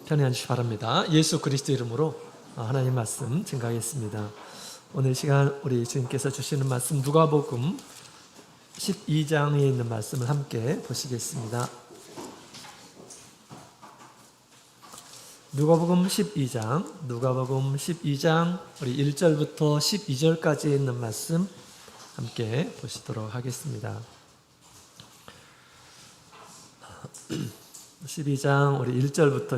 편히 앉으시기 바랍니다. 예수 그리스도 이름으로 하나님 말씀 증가하겠습니다. 오늘 시간 우리 주님께서 주시는 말씀 누가복음 12장에 있는 말씀을 함께 보시겠습니다. 누가복음 12장 우리 1절부터 12절까지 있는 말씀 함께 보시도록 하겠습니다. 12장 우리 1절부터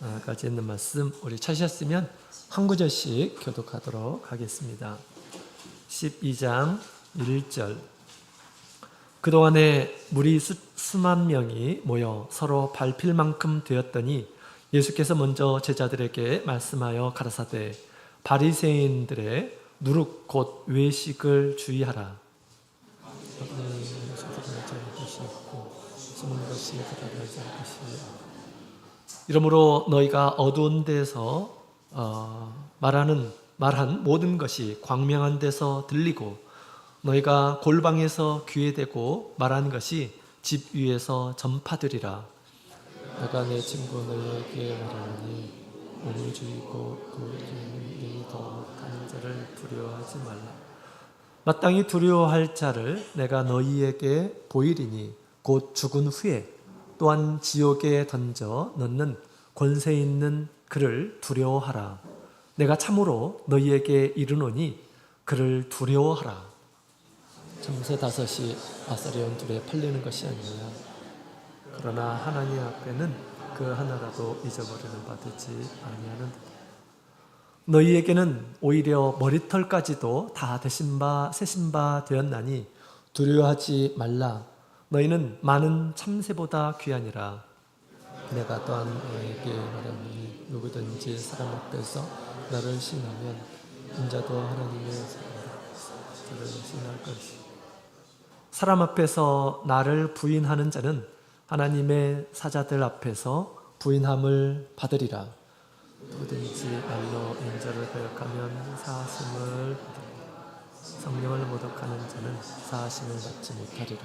12절까지 있는 말씀 우리 찾으셨으면 한 구절씩 교독하도록 하겠습니다. 12장 1절 그동안에 무리 수만 명이 모여 서로 밟힐 만큼 되었더니 예수께서 먼저 제자들에게 말씀하여 가라사대 바리새인들의 누룩 곧 외식을 주의하라. 이러므로 너희가 어두운 데서 말한 모든 것이 광명한 데서 들리고 너희가 골방에서 귀에 대고 말한 것이 집 위에서 전파되리라. 내가 내 친구 너희에게 말하노니 오늘 주이고 그 주님이 더 못하는 자를 두려워하지 말라. 마땅히 두려워할 자를 내가 너희에게 보이리니 곧 죽은 후에 또한 지옥에 던져 넣는 권세 있는 그를 두려워하라. 내가 참으로 너희에게 이르노니 그를 두려워하라. 참새 5이 아사리온 둘에 팔리는 것이 아니냐. 그러나 하나님 앞에는 그 하나라도 잊어버리는 바 되지 아니하는 너희에게는 오히려 머리털까지도 다 세신 바 되었나니 두려워하지 말라. 너희는 많은 참새보다 귀하니라. 내가 또한 너희에게 말하노니 누구든지 사람 앞에서 나를 신하면 인자도 하나님의 사람을 신할 것이다. 사람 앞에서 나를 부인하는 자는 하나님의 사자들 앞에서 부인함을 받으리라. 누구든지 말로 인자를 거역하면 사하심을 성령을 모독하는 자는 사하심을 받지 못하리라.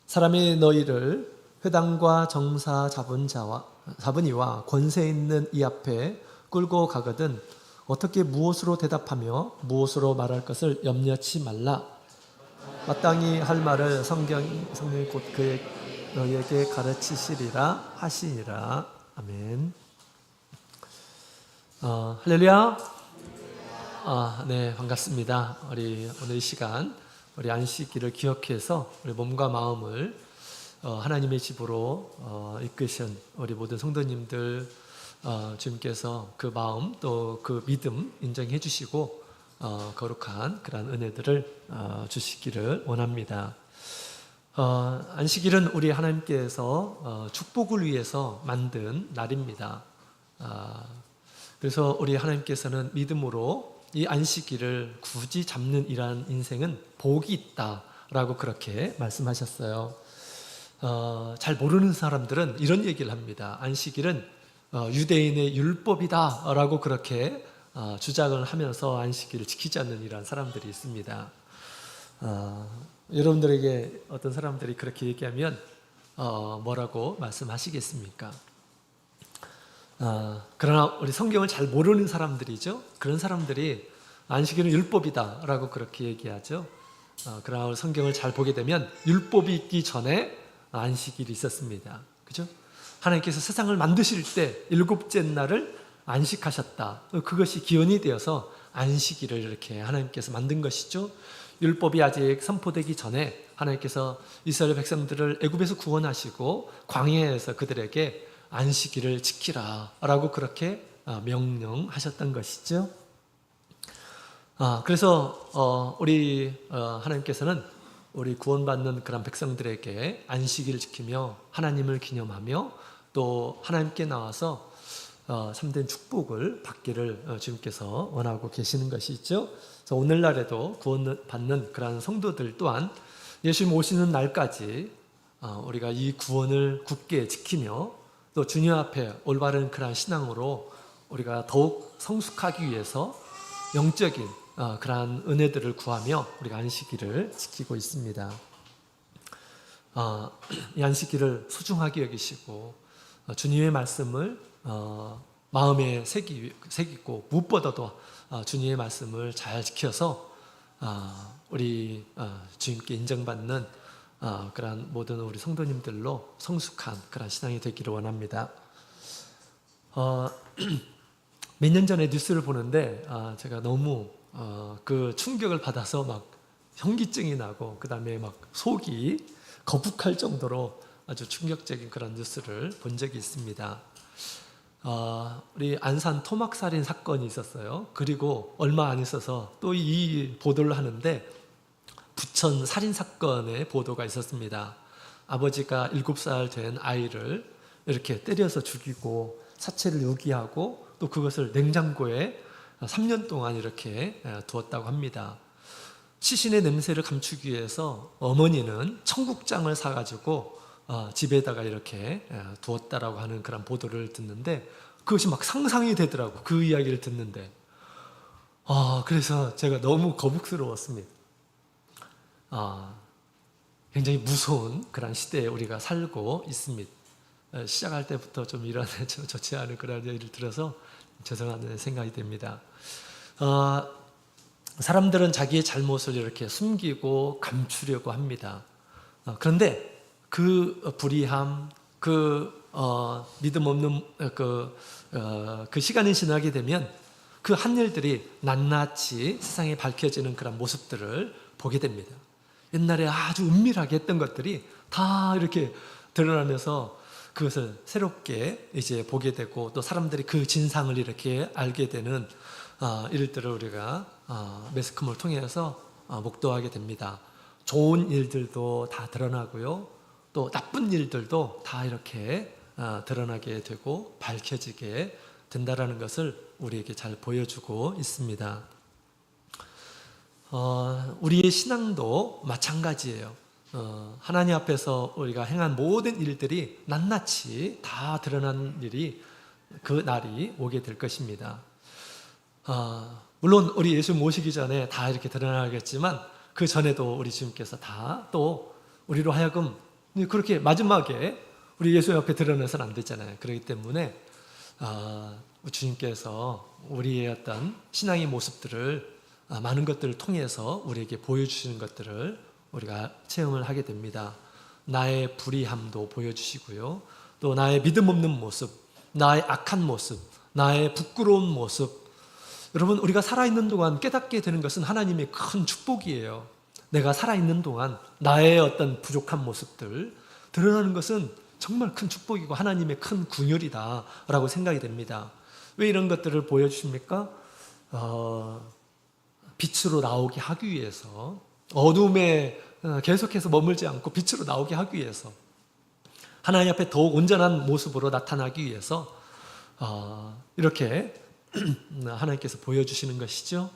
사람이 너희를 회당과 정사 잡은 이와 권세 있는 이 앞에 끌고 가거든 어떻게 무엇으로 대답하며 무엇으로 말할 것을 염려치 말라. 마땅히 할 말을 성령이 곧 너희에게 가르치시리라 하시니라. 아멘. 할렐루야. 네, 반갑습니다. 우리 오늘 이 시간 우리 안식일을 기억해서 우리 몸과 마음을 하나님의 집으로 이끄신 우리 모든 성도님들 주님께서 그 마음 또 그 믿음 인정해 주시고 거룩한 그러한 은혜들을 주시기를 원합니다. 안식일은 우리 하나님께서 축복을 위해서 만든 날입니다. 그래서 우리 하나님께서는 믿음으로 이 안식일을 굳이 잡는 이러한 인생은 복이 있다라고 그렇게 말씀하셨어요. 잘 모르는 사람들은 이런 얘기를 합니다. 안식일은 유대인의 율법이다라고 그렇게 주장을 하면서 안식일을 지키지 않는 이러한 사람들이 있습니다. 여러분들에게 어떤 사람들이 그렇게 얘기하면 뭐라고 말씀하시겠습니까? 그러나 우리 성경을 잘 모르는 사람들이죠. 그런 사람들이 안식일은 율법이다라고 그렇게 얘기하죠. 그러나 성경을 잘 보게 되면 율법이 있기 전에 안식일이 있었습니다. 그죠? 하나님께서 세상을 만드실 때 7째 날을 안식하셨다. 그것이 기원이 되어서 안식일을 이렇게 하나님께서 만든 것이죠. 율법이 아직 선포되기 전에 하나님께서 이스라엘 백성들을 애굽에서 구원하시고 광야에서 그들에게 안식일을 지키라 라고 그렇게 명령하셨던 것이죠. 그래서 우리 하나님께서는 우리 구원받는 그런 백성들에게 안식일을 지키며 하나님을 기념하며 또 하나님께 나와서 참된 축복을 받기를 주님께서 원하고 계시는 것이죠. 그래서 오늘날에도 구원받는 그런 성도들 또한 예수님 오시는 날까지 우리가 이 구원을 굳게 지키며 또 주님 앞에 올바른 그러한 신앙으로 우리가 더욱 성숙하기 위해서 영적인 그러한 은혜들을 구하며 우리가 안식일을 지키고 있습니다. 이 안식일을 소중하게 여기시고 주님의 말씀을 마음에 새기고 무엇보다도 주님의 말씀을 잘 지켜서 우리 주님께 인정받는 그러한 모든 우리 성도님들로 성숙한 그런 신앙이 되기를 원합니다. 몇 년 전에 뉴스를 보는데 제가 너무 그 충격을 받아서 막 현기증이 나고 그 다음에 막 속이 거북할 정도로 아주 충격적인 그런 뉴스를 본 적이 있습니다. 우리 안산 토막살인 사건이 있었어요. 그리고 얼마 안 있어서 또 이 보도를 하는데 부천 살인 사건의 보도가 있었습니다. 아버지가 7살 된 아이를 이렇게 때려서 죽이고 사체를 유기하고 또 그것을 냉장고에 3년 동안 이렇게 두었다고 합니다. 시신의 냄새를 감추기 위해서 어머니는 청국장을 사가지고 집에다가 이렇게 두었다라고 하는 그런 보도를 듣는데 그것이 막 상상이 되더라고. 그 이야기를 듣는데 그래서 제가 너무 거북스러웠습니다. 굉장히 무서운 그런 시대에 우리가 살고 있습니다. 시작할 때부터 좀 이런 좋지 않은 그런 얘기를 들어서 죄송한 생각이 됩니다. 사람들은 자기의 잘못을 이렇게 숨기고 감추려고 합니다. 그런데 그 불의함, 믿음 없는 그 시간이 지나게 되면 그 한 일들이 낱낱이 세상에 밝혀지는 그런 모습들을 보게 됩니다. 옛날에 아주 은밀하게 했던 것들이 다 이렇게 드러나면서 그것을 새롭게 이제 보게 되고 또 사람들이 그 진상을 이렇게 알게 되는 일들을 우리가 매스컴을 통해서 목도하게 됩니다. 좋은 일들도 다 드러나고요. 또 나쁜 일들도 다 이렇게 드러나게 되고 밝혀지게 된다라는 것을 우리에게 잘 보여주고 있습니다. 우리의 신앙도 마찬가지예요. 하나님 앞에서 우리가 행한 모든 일들이 낱낱이 다 드러난 일이 그 날이 오게 될 것입니다. 물론 우리 예수 모시기 전에 다 이렇게 드러나겠지만 그 전에도 우리 주님께서 다 또 우리로 하여금 그렇게 마지막에 우리 예수 앞에 드러내서는 안 되잖아요. 그렇기 때문에 주님께서 우리의 어떤 신앙의 모습들을 많은 것들을 통해서 우리에게 보여주시는 것들을 우리가 체험을 하게 됩니다. 나의 불의함도 보여주시고요. 또 나의 믿음 없는 모습, 나의 악한 모습, 나의 부끄러운 모습. 여러분, 우리가 살아있는 동안 깨닫게 되는 것은 하나님의 큰 축복이에요. 내가 살아있는 동안 나의 어떤 부족한 모습들 드러나는 것은 정말 큰 축복이고 하나님의 큰 궁율이다라고 생각이 됩니다. 왜 이런 것들을 보여주십니까? 빛으로 나오게 하기 위해서, 어둠에 계속해서 머물지 않고 빛으로 나오게 하기 위해서, 하나님 앞에 더욱 온전한 모습으로 나타나기 위해서 이렇게 하나님께서 보여주시는 것이죠.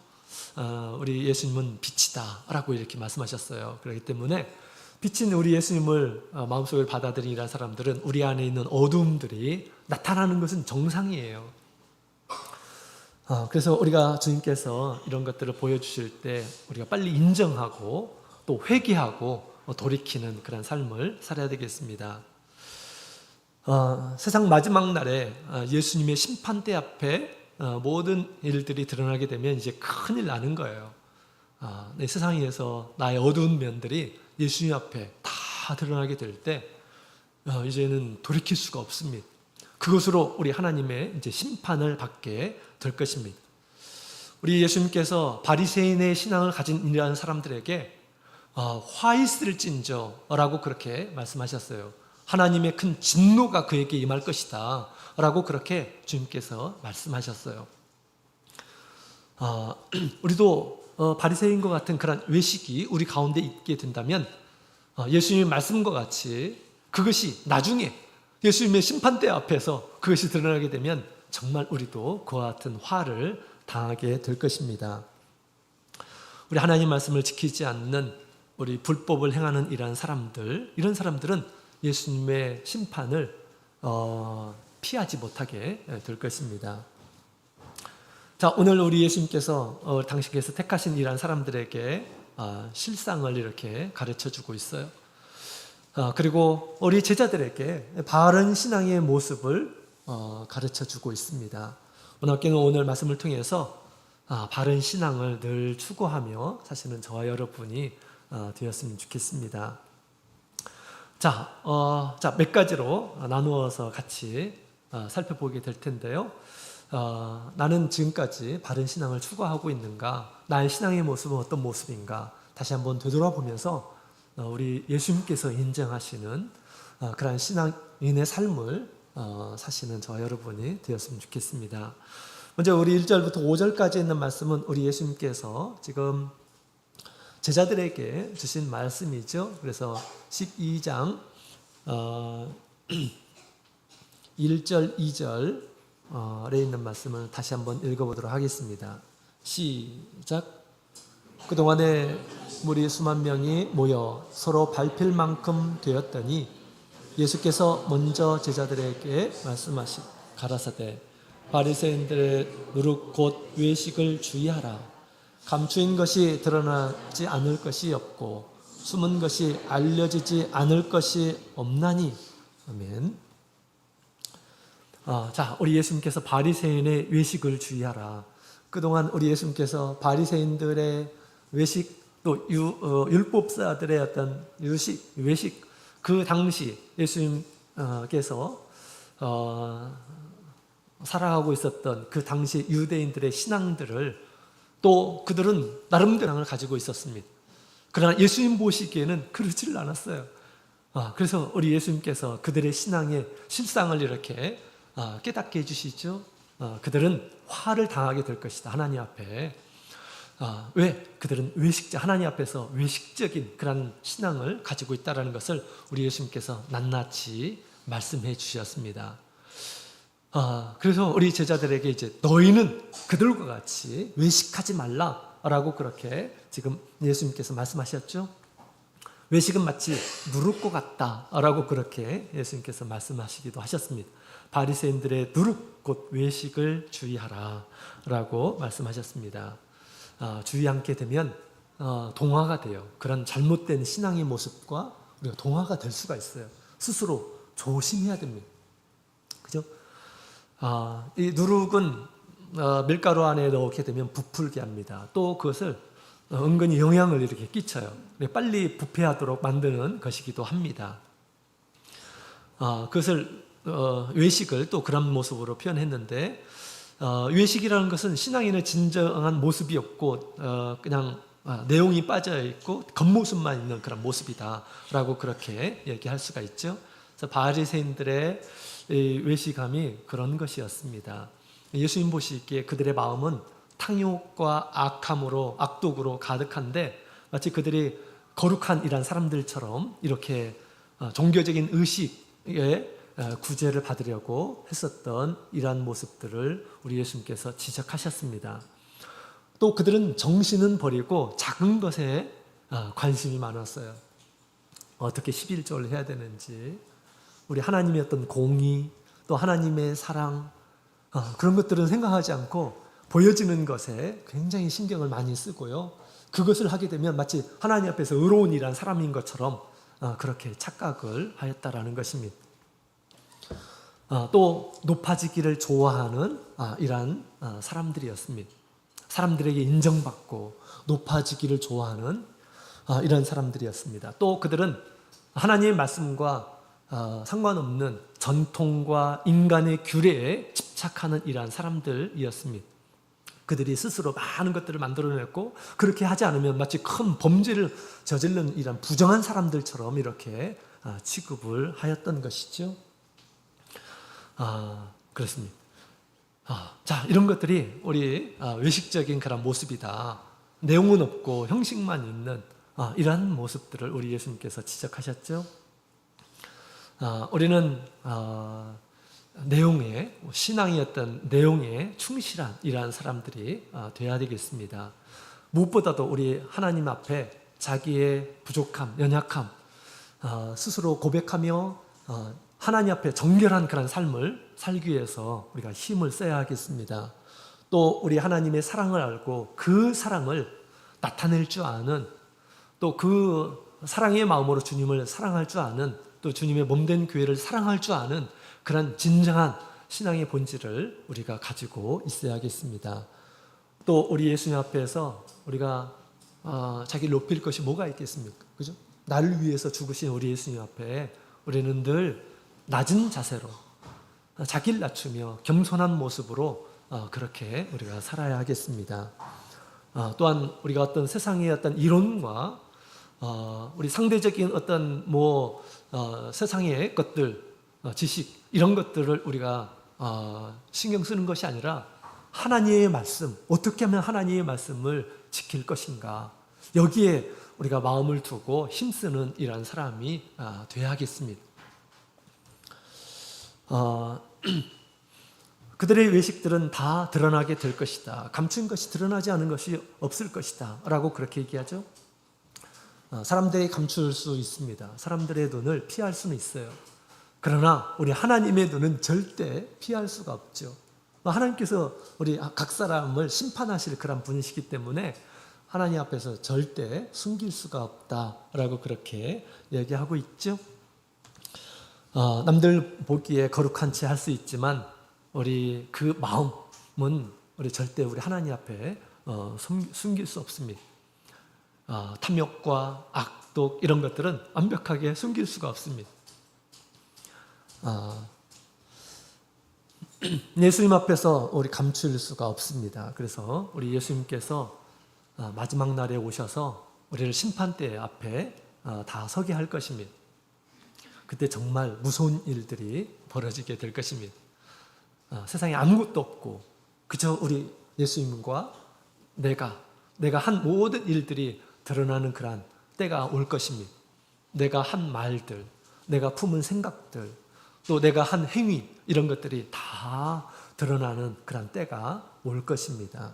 우리 예수님은 빛이다 라고 이렇게 말씀하셨어요. 그렇기 때문에 빛인 우리 예수님을 마음속에 받아들인 이런 사람들은 우리 안에 있는 어둠들이 나타나는 것은 정상이에요. 그래서 우리가 주님께서 이런 것들을 보여주실 때 우리가 빨리 인정하고 또 회개하고 돌이키는 그런 삶을 살아야 되겠습니다. 세상 마지막 날에 예수님의 심판대 앞에 모든 일들이 드러나게 되면 이제 큰일 나는 거예요. 내 세상에서 나의 어두운 면들이 예수님 앞에 다 드러나게 될 때 이제는 돌이킬 수가 없습니다. 그것으로 우리 하나님의 이제 심판을 받게 될 것입니다. 우리 예수님께서 바리새인의 신앙을 가진 이러한 사람들에게 화 있을진저라고 그렇게 말씀하셨어요. 하나님의 큰 진노가 그에게 임할 것이다 라고 그렇게 주님께서 말씀하셨어요. 우리도 바리새인과 같은 그런 외식이 우리 가운데 있게 된다면 예수님의 말씀과 같이 그것이 나중에 예수님의 심판대 앞에서 그것이 드러나게 되면 정말 우리도 그와 같은 화를 당하게 될 것입니다. 우리 하나님 말씀을 지키지 않는 우리 불법을 행하는 이런 사람들은 예수님의 심판을 피하지 못하게 될 것입니다. 자, 오늘 우리 예수님께서 당신께서 택하신 이러한 사람들에게 실상을 이렇게 가르쳐 주고 있어요. 그리고 우리 제자들에게 바른 신앙의 모습을 가르쳐 주고 있습니다. 원학교는 오늘 말씀을 통해서 바른 신앙을 늘 추구하며 사실은 저와 여러분이 되었으면 좋겠습니다. 자, 몇 가지로 나누어서 같이 살펴보게 될 텐데요. 나는 지금까지 바른 신앙을 추구하고 있는가? 나의 신앙의 모습은 어떤 모습인가? 다시 한번 되돌아보면서 우리 예수님께서 인정하시는 그러한 신앙인의 삶을 사시는 저와 여러분이 되었으면 좋겠습니다. 먼저 우리 1절부터 5절까지 있는 말씀은 우리 예수님께서 지금 제자들에게 주신 말씀이죠. 그래서 12장 1절, 2절에 있는 말씀을 다시 한번 읽어보도록 하겠습니다. 시작. 그동안에 무리 수만 명이 모여 서로 밟힐 만큼 되었더니 예수께서 먼저 제자들에게 말씀하시 가라사대 바리새인들의 누룩 곧 외식을 주의하라. 감추인 것이 드러나지 않을 것이 없고 숨은 것이 알려지지 않을 것이 없나니. 아멘. 자, 우리 예수님께서 바리새인의 외식을 주의하라. 그동안 우리 예수님께서 바리새인들의 외식 또 율법사들의 어떤 외식 그 당시 예수님께서 살아가고 있었던 그 당시 유대인들의 신앙들을 또 그들은 나름대로 신앙을 가지고 있었습니다. 그러나 예수님 보시기에는 그렇지를 않았어요. 그래서 우리 예수님께서 그들의 신앙의 실상을 이렇게 깨닫게 해주시죠. 그들은 화를 당하게 될 것이다. 하나님 앞에. 왜? 그들은 외식자, 하나님 앞에서 외식적인 그런 신앙을 가지고 있다는 것을 우리 예수님께서 낱낱이 말씀해 주셨습니다. 그래서 우리 제자들에게 이제 너희는 그들과 같이 외식하지 말라라고 그렇게 지금 예수님께서 말씀하셨죠. 외식은 마치 누룩과 같다라고 그렇게 예수님께서 말씀하시기도 하셨습니다. 바리새인들의 누룩 곧 외식을 주의하라라고 말씀하셨습니다. 주의 않게 되면 동화가 돼요. 그런 잘못된 신앙의 모습과 우리가 동화가 될 수가 있어요. 스스로 조심해야 됩니다. 그죠? 이 누룩은 밀가루 안에 넣게 되면 부풀게 합니다. 또 그것을 은근히 영향을 이렇게 끼쳐요. 빨리 부패하도록 만드는 것이기도 합니다. 그것을 외식을 또 그런 모습으로 표현했는데 외식이라는 것은 신앙인의 진정한 모습이 없고 그냥 내용이 빠져 있고 겉모습만 있는 그런 모습이다라고 그렇게 얘기할 수가 있죠. 그래서 바리새인들의 외식함이 그런 것이었습니다. 예수님 보시기에 그들의 마음은 탕욕과 악함으로 악독으로 가득한데 마치 그들이 거룩한 이런 사람들처럼 이렇게 종교적인 의식에 구제를 받으려고 했었던 이러한 모습들을 우리 예수님께서 지적하셨습니다. 또 그들은 정신은 버리고 작은 것에 관심이 많았어요. 어떻게 11조를 해야 되는지, 우리 하나님의 어떤 공의, 또 하나님의 사랑, 그런 것들은 생각하지 않고 보여지는 것에 굉장히 신경을 많이 쓰고요. 그것을 하게 되면 마치 하나님 앞에서 의로운 일한 사람인 것처럼 그렇게 착각을 하였다라는 것입니다. 또 높아지기를 좋아하는 이러한 사람들이었습니다. 사람들에게 인정받고 높아지기를 좋아하는 이런 사람들이었습니다. 또 그들은 하나님의 말씀과 상관없는 전통과 인간의 규례에 집착하는 이러한 사람들이었습니다. 그들이 스스로 많은 것들을 만들어냈고 그렇게 하지 않으면 마치 큰 범죄를 저지른 이런 부정한 사람들처럼 이렇게 취급을 하였던 것이죠. 그렇습니다. 자, 이런 것들이 우리 외식적인 그런 모습이다. 내용은 없고 형식만 있는 이러한 모습들을 우리 예수님께서 지적하셨죠. 우리는 내용에, 신앙의 어떤 내용에 충실한 이러한 사람들이 되어야 되겠습니다. 무엇보다도 우리 하나님 앞에 자기의 부족함, 연약함 스스로 고백하며 하나님 앞에 정결한 그런 삶을 살기 위해서 우리가 힘을 써야 하겠습니다. 또 우리 하나님의 사랑을 알고 그 사랑을 나타낼 줄 아는 또 그 사랑의 마음으로 주님을 사랑할 줄 아는, 또 주님의 몸된 교회를 사랑할 줄 아는 그런 진정한 신앙의 본질을 우리가 가지고 있어야겠습니다. 또 우리 예수님 앞에서 우리가 자기를 높일 것이 뭐가 있겠습니까? 그죠? 나를 위해서 죽으신 우리 예수님 앞에 우리는 늘 낮은 자세로 자기를 낮추며 겸손한 모습으로 그렇게 우리가 살아야 하겠습니다. 또한 우리가 어떤 세상의 어떤 이론과 우리 상대적인 어떤 세상의 것들, 지식 이런 것들을 우리가 신경 쓰는 것이 아니라 하나님의 말씀, 어떻게 하면 하나님의 말씀을 지킬 것인가, 여기에 우리가 마음을 두고 힘쓰는 이러한 사람이 되어야겠습니다. 그들의 외식들은 다 드러나게 될 것이다. 감춘 것이 드러나지 않은 것이 없을 것이다 라고 그렇게 얘기하죠. 사람들이 감출 수 있습니다. 사람들의 눈을 피할 수는 있어요. 그러나 우리 하나님의 눈은 절대 피할 수가 없죠. 하나님께서 우리 각 사람을 심판하실 그런 분이시기 때문에 하나님 앞에서 절대 숨길 수가 없다라고 그렇게 얘기하고 있죠. 남들 보기에 거룩한 채 할 수 있지만 우리 그 마음은 우리 절대 우리 하나님 앞에 숨길 수 없습니다. 탐욕과 악독 이런 것들은 완벽하게 숨길 수가 없습니다. 예수님 앞에서 우리 감출 수가 없습니다. 그래서 우리 예수님께서 마지막 날에 오셔서 우리를 심판대 앞에 다 서게 할 것입니다. 그때 정말 무서운 일들이 벌어지게 될 것입니다. 세상에 아무것도 없고 그저 우리 예수님과 내가 한 모든 일들이 드러나는 그러한 때가 올 것입니다. 내가 한 말들, 내가 품은 생각들, 또 내가 한 행위 이런 것들이 다 드러나는 그런 때가 올 것입니다.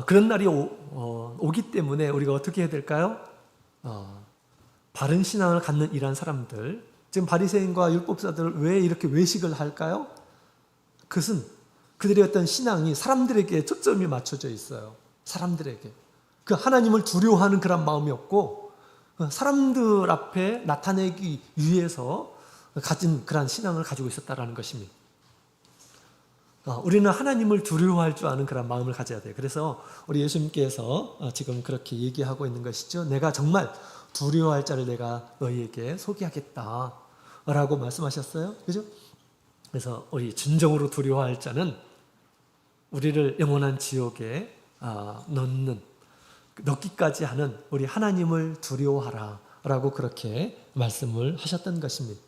그런 날이 오기 때문에 우리가 어떻게 해야 될까요? 바른 신앙을 갖는 이러한 사람들, 지금 바리새인과 율법사들을 왜 이렇게 외식을 할까요? 그것은 그들의 어떤 신앙이 사람들에게 초점이 맞춰져 있어요. 사람들에게. 그 하나님을 두려워하는 그런 마음이 없고 사람들 앞에 나타내기 위해서 가진 그런 신앙을 가지고 있었다라는 것입니다. 우리는 하나님을 두려워할 줄 아는 그런 마음을 가져야 돼요. 그래서 우리 예수님께서 지금 그렇게 얘기하고 있는 것이죠. 내가 정말 두려워할 자를 내가 너희에게 소개하겠다 라고 말씀하셨어요. 그죠? 그래서 우리 진정으로 두려워할 자는 우리를 영원한 지옥에 넣기까지 하는 우리 하나님을 두려워하라 라고 그렇게 말씀을 하셨던 것입니다.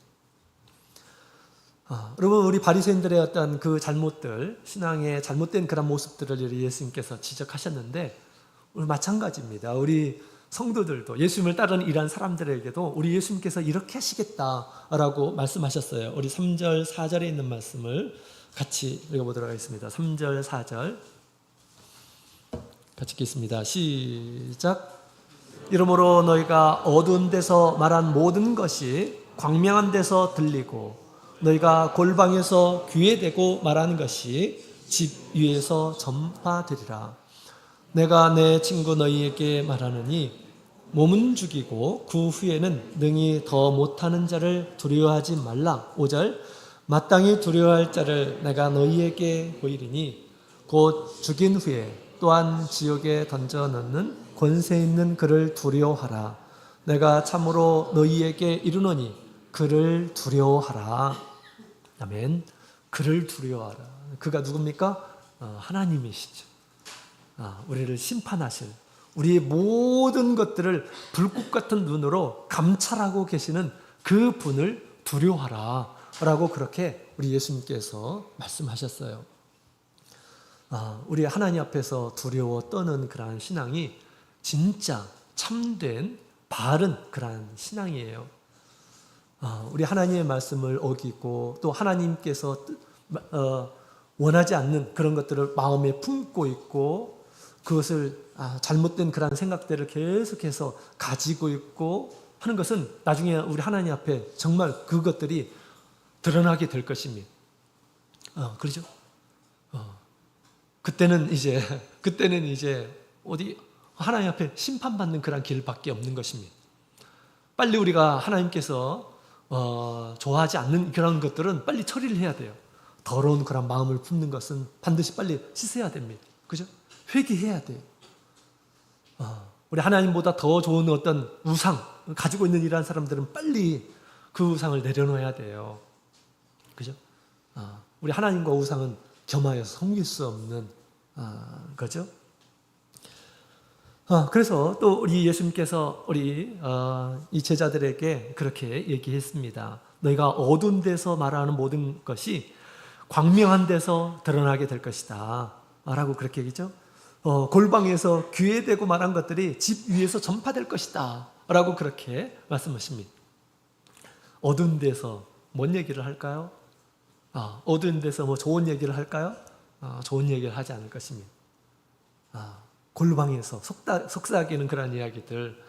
여러분, 우리 바리새인들의 어떤 그 잘못들, 신앙의 잘못된 그런 모습들을 예수님께서 지적하셨는데 우리 마찬가지입니다. 우리 성도들도 예수님을 따르는 이러한 사람들에게도 우리 예수님께서 이렇게 하시겠다라고 말씀하셨어요. 우리 3절, 4절에 있는 말씀을 같이 읽어보도록 하겠습니다. 3절, 4절 같이 읽겠습니다. 시작. 이러므로 너희가 어두운 데서 말한 모든 것이 광명한 데서 들리고 너희가 골방에서 귀에 대고 말하는 것이 집 위에서 전파되리라. 내가 내 친구 너희에게 말하느니 몸은 죽이고 그 후에는 능히 더 못하는 자를 두려워하지 말라. 5절. 마땅히 두려워할 자를 내가 너희에게 보이리니 곧 죽인 후에 또한 지옥에 던져 넣는 권세 있는 그를 두려워하라. 내가 참으로 너희에게 이르노니 그를 두려워하라. 아멘. 그를 두려워하라. 그가 누굽니까? 하나님이시죠. 우리를 심판하실, 우리의 모든 것들을 불꽃 같은 눈으로 감찰하고 계시는 그 분을 두려워하라 라고 그렇게 우리 예수님께서 말씀하셨어요. 우리 하나님 앞에서 두려워 떠는 그러한 신앙이 진짜 참된 바른 그러한 신앙이에요. 우리 하나님의 말씀을 어기고 또 하나님께서 원하지 않는 그런 것들을 마음에 품고 있고 그것을 잘못된 그런 생각들을 계속해서 가지고 있고 하는 것은 나중에 우리 하나님 앞에 정말 그것들이 드러나게 될 것입니다. 그렇죠? 그때는 이제 어디 하나님 앞에 심판받는 그런 길밖에 없는 것입니다. 빨리 우리가 하나님께서 좋아하지 않는 그런 것들은 빨리 처리를 해야 돼요. 더러운 그런 마음을 품는 것은 반드시 빨리 씻어야 됩니다. 그죠? 회개해야 돼요. 우리 하나님보다 더 좋은 어떤 우상 가지고 있는 이러한 사람들은 빨리 그 우상을 내려놓아야 돼요. 그죠? 우리 하나님과 우상은 겸하여서 섬길 수 없는 거죠. 그래서 또 우리 예수님께서 우리 이 제자들에게 그렇게 얘기했습니다. 너희가 어두운 데서 말하는 모든 것이 광명한 데서 드러나게 될 것이다 라고 그렇게 얘기죠. 골방에서 귀에 대고 말한 것들이 집 위에서 전파될 것이다 라고 그렇게 말씀하십니다. 어두운 데서 뭔 얘기를 할까요? 어두운 데서 뭐 좋은 얘기를 할까요? 좋은 얘기를 하지 않을 것입니다. 골방에서 속삭이는 그런 이야기들,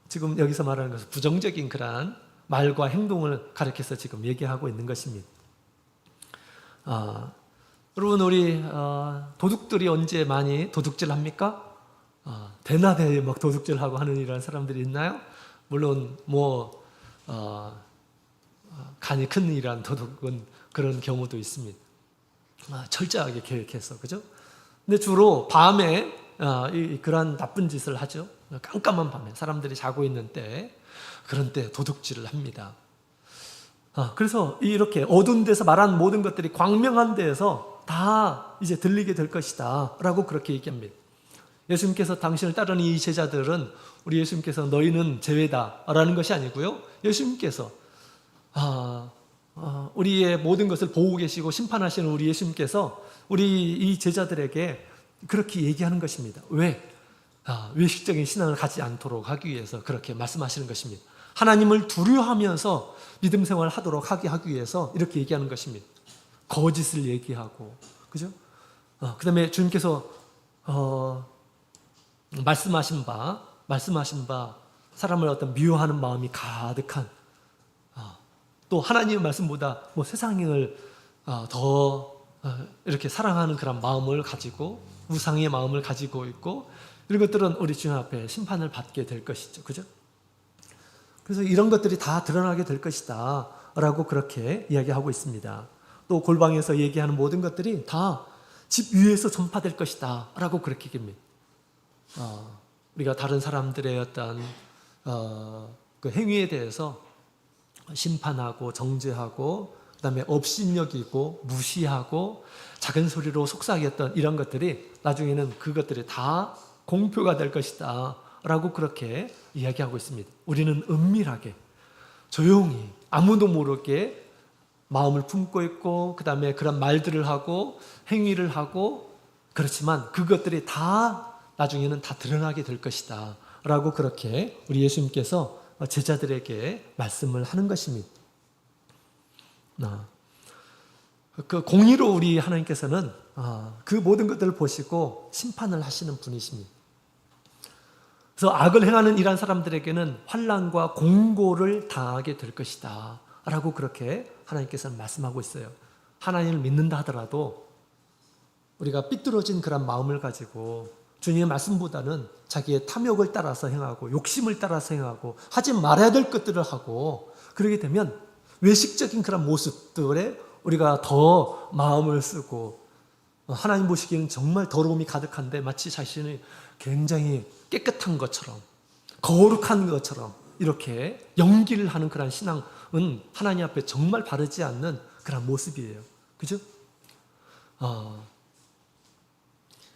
지금 여기서 말하는 것은 부정적인 그런 말과 행동을 가리켜서 지금 얘기하고 있는 것입니다. 여러분, 우리 도둑들이 언제 많이 도둑질 합니까? 대낮에 막 도둑질하고 하는 이런 사람들이 있나요? 물론 뭐 간이 큰 이런 도둑은 그런 경우도 있습니다. 철저하게 계획해서, 그죠? 근데 주로 밤에 그런 나쁜 짓을 하죠. 깜깜한 밤에 사람들이 자고 있는 때, 그런 때 도둑질을 합니다. 그래서 이렇게 어두운 데서 말한 모든 것들이 광명한 데에서 다 이제 들리게 될 것이다 라고 그렇게 얘기합니다. 예수님께서 당신을 따르는 이 제자들은 우리 예수님께서 너희는 제외다 라는 것이 아니고요, 예수님께서 우리의 모든 것을 보고 계시고 심판하시는 우리 예수님께서 우리 이 제자들에게 그렇게 얘기하는 것입니다. 왜? 외식적인 신앙을 가지 않도록 하기 위해서 그렇게 말씀하시는 것입니다. 하나님을 두려워하면서 믿음 생활을 하기 위해서 이렇게 얘기하는 것입니다. 거짓을 얘기하고, 그죠? 그 다음에 주님께서 말씀하신 바 사람을 어떤 미워하는 마음이 가득한, 또 하나님의 말씀보다 뭐 세상을 더 이렇게 사랑하는 그런 마음을 가지고 우상의 마음을 가지고 있고, 이런 것들은 우리 주님 앞에 심판을 받게 될 것이죠. 그죠? 그래서 이런 것들이 다 드러나게 될 것이다 라고 그렇게 이야기하고 있습니다. 또 골방에서 얘기하는 모든 것들이 다 집 위에서 전파될 것이다 라고 그렇게 얘기합니다. 우리가 다른 사람들의 어떤 그 행위에 대해서 심판하고 정죄하고, 그 다음에 업신여기고 무시하고 작은 소리로 속삭였던 이런 것들이 나중에는 그것들이 다 공표가 될 것이다 라고 그렇게 이야기하고 있습니다. 우리는 은밀하게 조용히 아무도 모르게 마음을 품고 있고, 그 다음에 그런 말들을 하고 행위를 하고, 그렇지만 그것들이 다 나중에는 다 드러나게 될 것이다 라고 그렇게 우리 예수님께서 제자들에게 말씀을 하는 것입니다. 그 공의로 우리 하나님께서는 그 모든 것들을 보시고 심판을 하시는 분이십니다. 그래서 악을 행하는 이러한 사람들에게는 환난과 공고를 당하게 될 것이다 라고 그렇게 하나님께서는 말씀하고 있어요. 하나님을 믿는다 하더라도 우리가 삐뚤어진 그런 마음을 가지고 주님의 말씀보다는 자기의 탐욕을 따라서 행하고 욕심을 따라서 행하고 하지 말아야 될 것들을 하고, 그러게 되면 외식적인 그런 모습들에 우리가 더 마음을 쓰고, 하나님 보시기에는 정말 더러움이 가득한데 마치 자신이 굉장히 깨끗한 것처럼 거룩한 것처럼 이렇게 연기를 하는 그런 신앙은 하나님 앞에 정말 바르지 않는 그런 모습이에요. 그죠?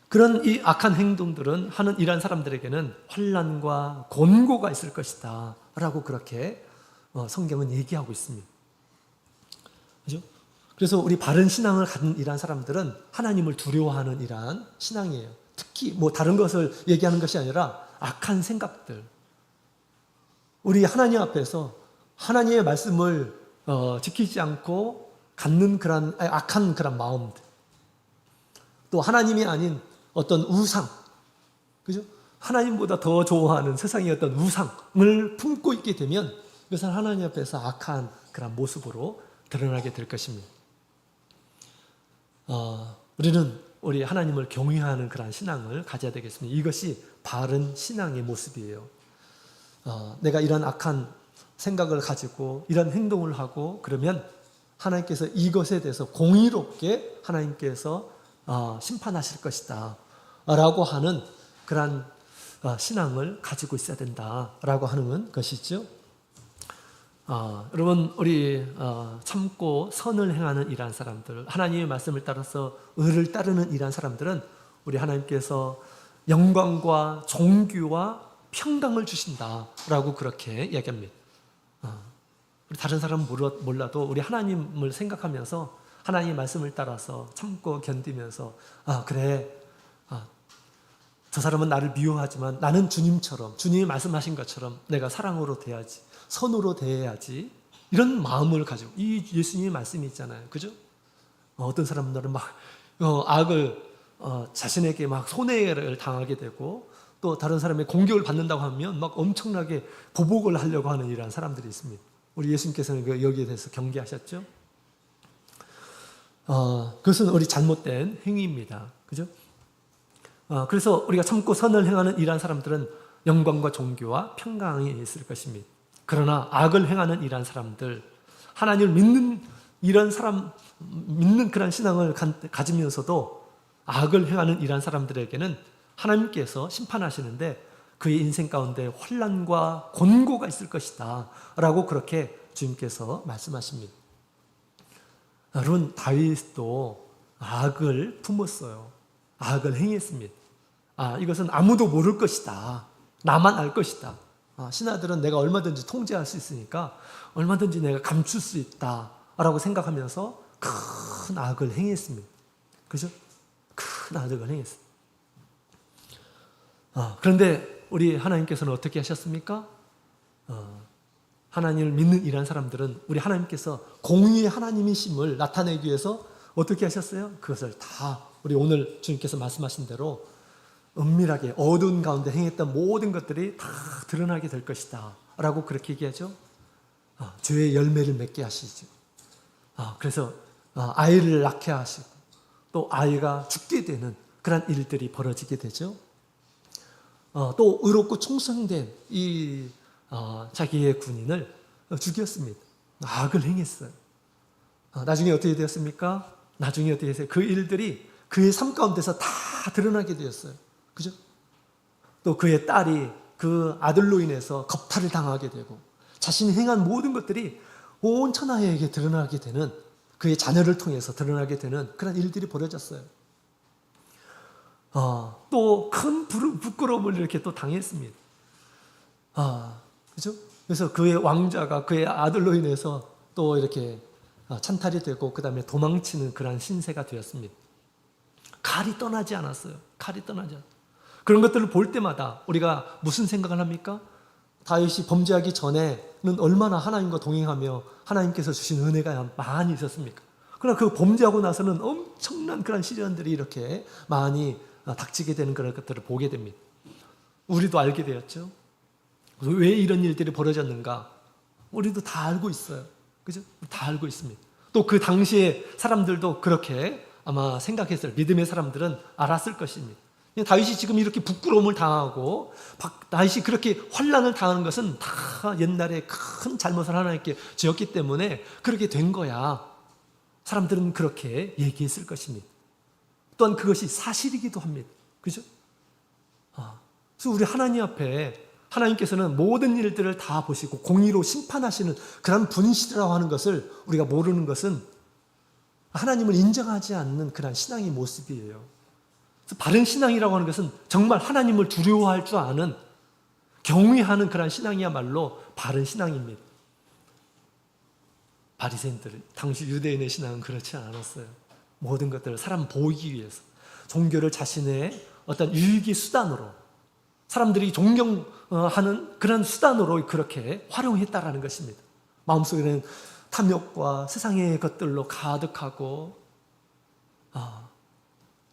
그런 이 악한 행동들은 하는 이러한 사람들에게는 환난과 곤고가 있을 것이다 라고 그렇게 성경은 얘기하고 있습니다. 그죠? 그래서 우리 바른 신앙을 가진 이러한 사람들은 하나님을 두려워하는 이러한 신앙이에요. 특히 뭐 다른 것을 얘기하는 것이 아니라 악한 생각들, 우리 하나님 앞에서 하나님의 말씀을 지키지 않고 갖는 그런 악한 그런 마음들, 또 하나님이 아닌 어떤 우상, 그죠? 하나님보다 더 좋아하는 세상의 어떤 우상을 품고 있게 되면 그것은 하나님 앞에서 악한 그런 모습으로 드러나게 될 것입니다. 우리는 우리 하나님을 경외하는 그런 신앙을 가져야 되겠습니다. 이것이 바른 신앙의 모습이에요. 내가 이런 악한 생각을 가지고 이런 행동을 하고 그러면 하나님께서 이것에 대해서 공의롭게 하나님께서 심판하실 것이다 라고 하는 그런 신앙을 가지고 있어야 된다라고 하는 것이죠. 여러분, 우리 참고 선을 행하는 이러한 사람들, 하나님의 말씀을 따라서 의를 따르는 이러한 사람들은 우리 하나님께서 영광과 존귀와 평강을 주신다라고 그렇게 이야기합니다. 다른 사람은 몰라도 우리 하나님을 생각하면서 하나님의 말씀을 따라서 참고 견디면서 그래, 저 사람은 나를 미워하지만 나는 주님처럼, 주님이 말씀하신 것처럼 내가 사랑으로 대하지, 선으로 대해야지, 이런 마음을 가지고, 이 예수님의 말씀이 있잖아요. 그죠? 어떤 사람들은 막 악을 자신에게 막 손해를 당하게 되고, 또 다른 사람의 공격을 받는다고 하면 막 엄청나게 보복을 하려고 하는 이러한 사람들이 있습니다. 우리 예수님께서는 여기에 대해서 경계하셨죠? 그것은 우리 잘못된 행위입니다. 그죠? 그래서 우리가 참고 선을 행하는 이러한 사람들은 영광과 존귀와 평강이 있을 것입니다. 그러나 악을 행하는 이러한 사람들, 하나님을 믿는 이런 사람, 믿는 그런 신앙을 가지면서도 악을 행하는 이러한 사람들에게는 하나님께서 심판하시는데 그의 인생 가운데 혼란과 곤고가 있을 것이다 라고 그렇게 주님께서 말씀하십니다. 여러분, 다윗도 악을 품었어요. 악을 행했습니다. 이것은 아무도 모를 것이다. 나만 알 것이다. 신하들은 내가 얼마든지 통제할 수 있으니까 얼마든지 내가 감출 수 있다 라고 생각하면서 큰 악을 행했습니다. 그죠? 큰 악을 행했습니다. 그런데 우리 하나님께서는 어떻게 하셨습니까? 하나님을 믿는 이러한 사람들은 우리 하나님께서 공의의 하나님이심을 나타내기 위해서 어떻게 하셨어요? 그것을 다 우리 오늘 주님께서 말씀하신 대로 은밀하게 어두운 가운데 행했던 모든 것들이 다 드러나게 될 것이다 라고 그렇게 얘기하죠. 죄의 열매를 맺게 하시죠. 그래서 아이를 낳게 하시고 또 아이가 죽게 되는 그런 일들이 벌어지게 되죠. 또 의롭고 충성된 이 자기의 군인을 죽였습니다. 악을 행했어요. 나중에 어떻게 되었습니까? 나중에 어떻게 됐어요? 그 일들이 그의 삶 가운데서 다 드러나게 되었어요. 그죠? 또 그의 딸이 그 아들로 인해서 겁탈을 당하게 되고 자신이 행한 모든 것들이 온 천하에게 드러나게 되는, 그의 자녀를 통해서 드러나게 되는 그런 일들이 벌어졌어요. 또 큰 부끄러움을 이렇게 또 당했습니다. 그죠? 그래서 그의 왕자가 그의 아들로 인해서 또 이렇게 찬탈이 되고 그 다음에 도망치는 그런 신세가 되었습니다. 칼이 떠나지 않았어요. 칼이 떠나지 않았어요. 그런 것들을 볼 때마다 우리가 무슨 생각을 합니까? 다윗이 범죄하기 전에는 얼마나 하나님과 동행하며 하나님께서 주신 은혜가 많이 있었습니까? 그러나 그 범죄하고 나서는 엄청난 그런 시련들이 이렇게 많이 닥치게 되는 그런 것들을 보게 됩니다. 우리도 알게 되었죠. 왜 이런 일들이 벌어졌는가? 우리도 다 알고 있어요. 그죠? 다 알고 있습니다. 또 그 당시에 사람들도 그렇게 아마 생각했어요. 믿음의 사람들은 알았을 것입니다. 다윗이 지금 이렇게 부끄러움을 당하고 다윗이 그렇게 환난을 당하는 것은 다 옛날에 큰 잘못을 하나님께 지었기 때문에 그렇게 된 거야. 사람들은 그렇게 얘기했을 것입니다. 또한 그것이 사실이기도 합니다. 그죠? 그래서 우리 하나님 앞에 하나님께서는 모든 일들을 다 보시고 공의로 심판하시는 그런 분이시라고 하는 것을 우리가 모르는 것은 하나님을 인정하지 않는 그런 신앙의 모습이에요. 그래서 바른 신앙이라고 하는 것은 정말 하나님을 두려워할 줄 아는, 경외하는 그런 신앙이야말로 바른 신앙입니다. 바리새인들, 당시 유대인의 신앙은 그렇지 않았어요. 모든 것들을 사람 보이기 위해서 종교를 자신의 어떤 유익의 수단으로, 사람들이 존경하는 그런 수단으로 그렇게 활용했다라는 것입니다. 마음속에는 탐욕과 세상의 것들로 가득하고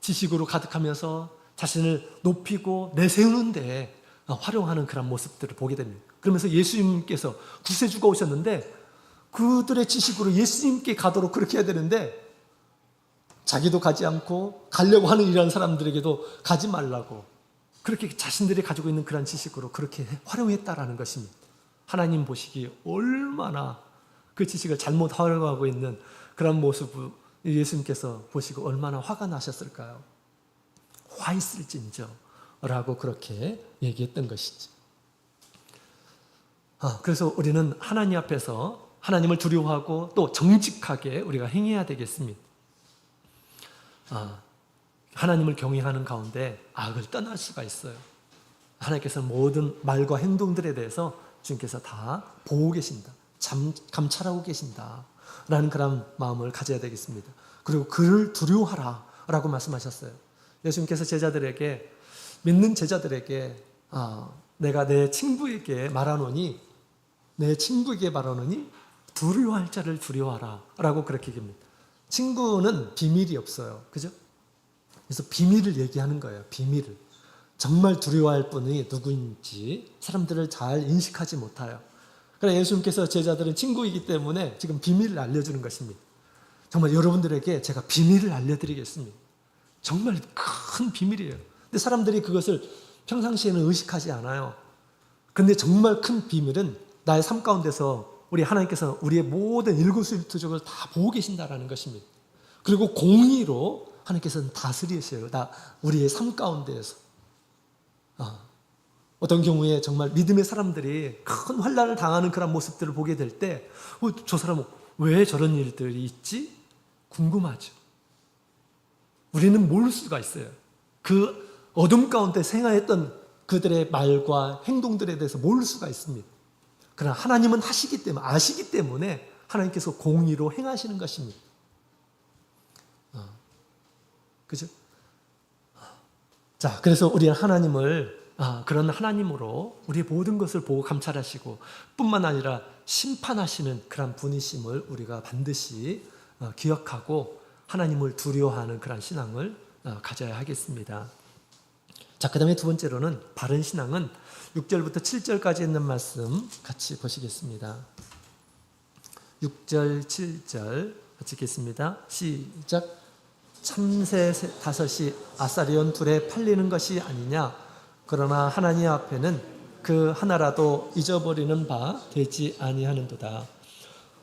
지식으로 가득하면서 자신을 높이고 내세우는 데 활용하는 그런 모습들을 보게 됩니다. 그러면서 예수님께서 구세주가 오셨는데 그들의 지식으로 예수님께 가도록 그렇게 해야 되는데 자기도 가지 않고 가려고 하는 이런 사람들에게도 가지 말라고 그렇게 자신들이 가지고 있는 그런 지식으로 그렇게 활용했다라는 것입니다. 하나님 보시기에 얼마나 그 지식을 잘못 활용하고 있는 그런 모습을 예수님께서 보시고 얼마나 화가 나셨을까요? 화 있을진저 라고 그렇게 얘기했던 것이죠. 그래서 우리는 하나님 앞에서 하나님을 두려워하고 또 정직하게 우리가 행해야 되겠습니다. 하나님을 경외하는 가운데 악을 떠날 수가 있어요. 하나님께서는 모든 말과 행동들에 대해서 주님께서 다 보고 계신다. 감찰하고 계신다. 라는 그런 마음을 가져야 되겠습니다. 그리고 그를 두려워하라 라고 말씀하셨어요. 예수님께서 제자들에게, 믿는 제자들에게 내가 내 친구에게 말하노니 두려워할 자를 두려워하라 라고 그렇게 얘기합니다. 친구는 비밀이 없어요. 그죠? 그래서 비밀을 얘기하는 거예요. 비밀을. 정말 두려워할 분이 누구인지 사람들을 잘 인식하지 못해요. 그래서 예수님께서 제자들은 친구이기 때문에 지금 비밀을 알려주는 것입니다. 정말 여러분들에게 제가 비밀을 알려드리겠습니다. 정말 큰 비밀이에요. 근데 사람들이 그것을 평상시에는 의식하지 않아요. 근데 정말 큰 비밀은 나의 삶 가운데서 우리 하나님께서 우리의 모든 일거수일투족을 다 보고 계신다라는 것입니다. 그리고 공의로 하나님께서는 다스리셔요. 우리의 삶 가운데에서. 어떤 경우에 정말 믿음의 사람들이 큰 환난을 당하는 그런 모습들을 보게 될 때, 저 사람은 왜 저런 일들이 있지? 궁금하죠. 우리는 모를 수가 있어요. 그 어둠 가운데 생활했던 그들의 말과 행동들에 대해서 모를 수가 있습니다. 그러나 하나님은 하시기 때문에, 아시기 때문에 하나님께서 공의로 행하시는 것입니다. 그죠? 자, 그래서 우리는 하나님을 그런 하나님으로 우리의 모든 것을 보고 감찰하시고 뿐만 아니라 심판하시는 그런 분이심을 우리가 반드시 기억하고 하나님을 두려워하는 그런 신앙을 가져야 하겠습니다. 자, 그 다음에 두 번째로는 바른 신앙은 6절부터 7절까지 있는 말씀 같이 보시겠습니다. 6절, 7절 같이 읽겠습니다. 시작. 참새 다섯이 아사리온 둘에 팔리는 것이 아니냐? 그러나 하나님 앞에는 그 하나라도 잊어버리는 바 되지 아니하는도다.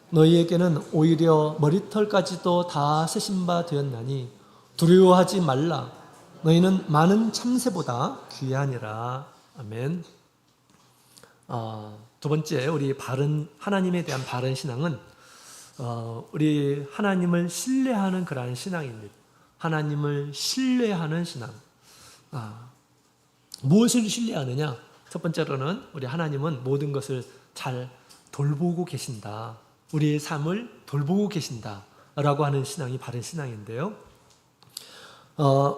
너희에게는 오히려 머리털까지도 다 세신 바 되었나니 두려워하지 말라. 너희는 많은 참새보다 귀하니라. 아멘. 두 번째, 우리 하나님에 대한 바른 신앙은 우리 하나님을 신뢰하는 그러한 신앙입니다. 하나님을 신뢰하는 신앙. 무엇을 신뢰하느냐? 첫 번째로는 우리 하나님은 모든 것을 잘 돌보고 계신다. 우리의 삶을 돌보고 계신다. 라고 하는 신앙이 바른 신앙인데요.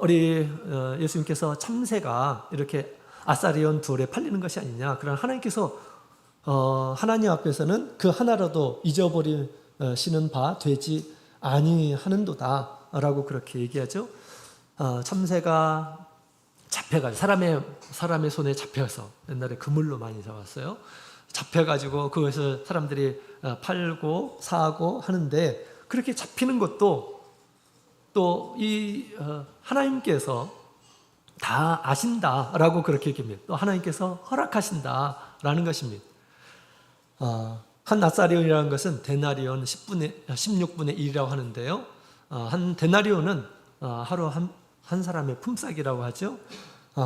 우리 예수님께서 참새가 이렇게 아사리온 둘에 팔리는 것이 아니냐. 그러나 하나님께서 하나님 앞에서는 그 하나라도 잊어버리시는 바 되지 아니하는도다. 라고 그렇게 얘기하죠. 참새가 잡혀가지고 사람의 손에 잡혀서 옛날에 그물로 많이 잡았어요. 잡혀가지고 그것을 사람들이 팔고 사고 하는데 그렇게 잡히는 것도 또 이 하나님께서 다 아신다라고 그렇게 얘기합니다. 또 하나님께서 허락하신다라는 것입니다. 한 아사리온이라는 것은 데나리온 16분의 1이라고 하는데요. 한 데나리온은 하루 한 사람의 품삯이라고 하죠.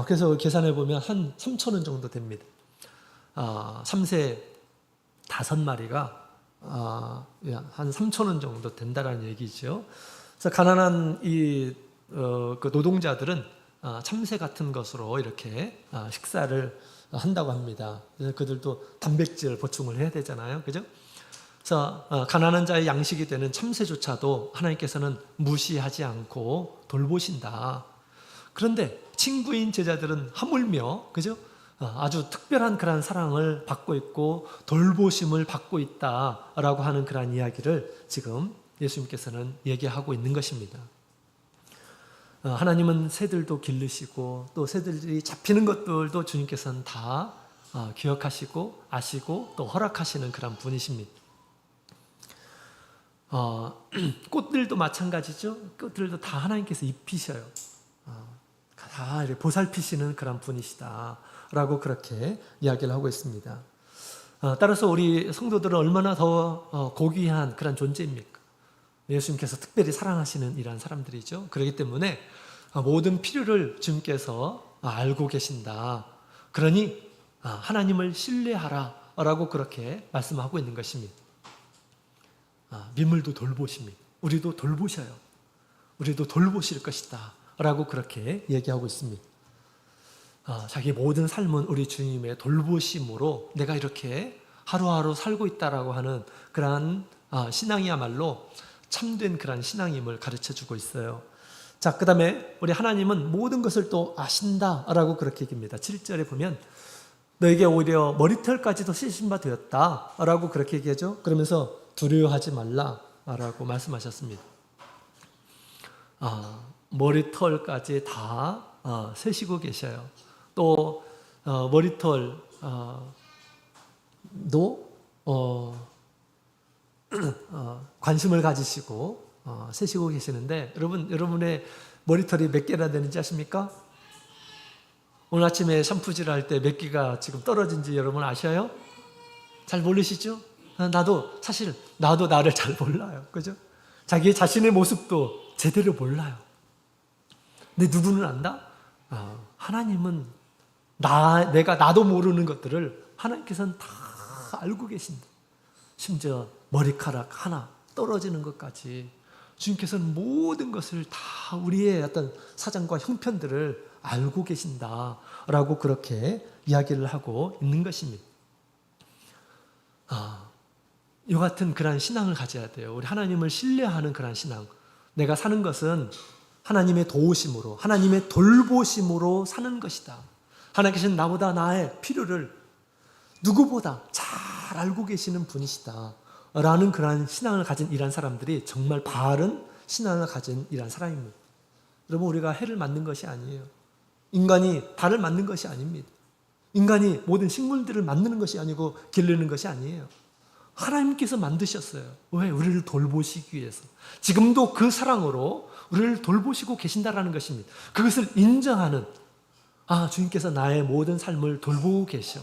그래서 계산해 보면 한 3,000원 정도 됩니다. 참새 5마리가 한 3,000원 정도 된다라는 얘기죠. 그래서 가난한 그 노동자들은 참새 같은 것으로 이렇게 식사를 한다고 합니다. 그래서 그들도 단백질 보충을 해야 되잖아요. 그죠? 그래서 가난한 자의 양식이 되는 참새조차도 하나님께서는 무시하지 않고 돌보신다. 그런데 친구인 제자들은 하물며, 그죠? 아주 특별한 그런 사랑을 받고 있고 돌보심을 받고 있다라고 하는 그런 이야기를 지금 예수님께서는 얘기하고 있는 것입니다. 하나님은 새들도 기르시고 또 새들이 잡히는 것들도 주님께서는 다 기억하시고 아시고 또 허락하시는 그런 분이십니다. 꽃들도 마찬가지죠. 꽃들도 다 하나님께서 입히셔요. 다 이렇게 보살피시는 그런 분이시다라고 그렇게 이야기를 하고 있습니다. 따라서 우리 성도들은 얼마나 더 고귀한 그런 존재입니까? 예수님께서 특별히 사랑하시는 이러한 사람들이죠. 그렇기 때문에 모든 필요를 주님께서 알고 계신다. 그러니 하나님을 신뢰하라 라고 그렇게 말씀하고 있는 것입니다. 민물도 돌보십니다. 우리도 돌보셔요. 우리도 돌보실 것이다 라고 그렇게 얘기하고 있습니다. 자기 모든 삶은 우리 주님의 돌보심으로 내가 이렇게 하루하루 살고 있다라고 하는 그러한 신앙이야말로 참된 그런 신앙임을 가르쳐주고 있어요. 자, 그 다음에 우리 하나님은 모든 것을 또 아신다라고 그렇게 얘기합니다. 7절에 보면 너에게 오히려 머리털까지도 씻은 바 되었다라고 그렇게 얘기하죠. 그러면서 두려워하지 말라라고 말씀하셨습니다. 머리털까지 다 세시고 계셔요. 또 머리털도 관심을 가지시고 세시고 계시는데 여러분의 머리털이 몇 개나 되는지 아십니까? 오늘 아침에 샴푸질 할 때 몇 개가 지금 떨어진지 여러분 아셔요? 잘 모르시죠? 나도 나를 잘 몰라요. 그죠? 자기 자신의 모습도 제대로 몰라요. 근데 누구는 안다? 하나님은 나도 모르는 것들을 하나님께서는 다 알고 계신다. 심지어 머리카락 하나 떨어지는 것까지 주님께서는 모든 것을 다 우리의 어떤 사정과 형편들을 알고 계신다라고 그렇게 이야기를 하고 있는 것입니다. 이 같은 그런 신앙을 가져야 돼요. 우리 하나님을 신뢰하는 그런 신앙. 내가 사는 것은 하나님의 도우심으로, 하나님의 돌보심으로 사는 것이다. 하나님께서는 나보다 나의 필요를 누구보다 잘 알고 계시는 분이시다. 라는 그러한 신앙을 가진 이러한 사람들이 정말 바른 신앙을 가진 이러한 사람입니다. 여러분, 우리가 해를 맞는 것이 아니에요. 인간이 달을 맞는 것이 아닙니다. 인간이 모든 식물들을 만드는 것이 아니고 기르는 것이 아니에요. 하나님께서 만드셨어요. 왜? 우리를 돌보시기 위해서. 지금도 그 사랑으로 우리를 돌보시고 계신다라는 것입니다. 그것을 인정하는 주님께서 나의 모든 삶을 돌보고 계셔.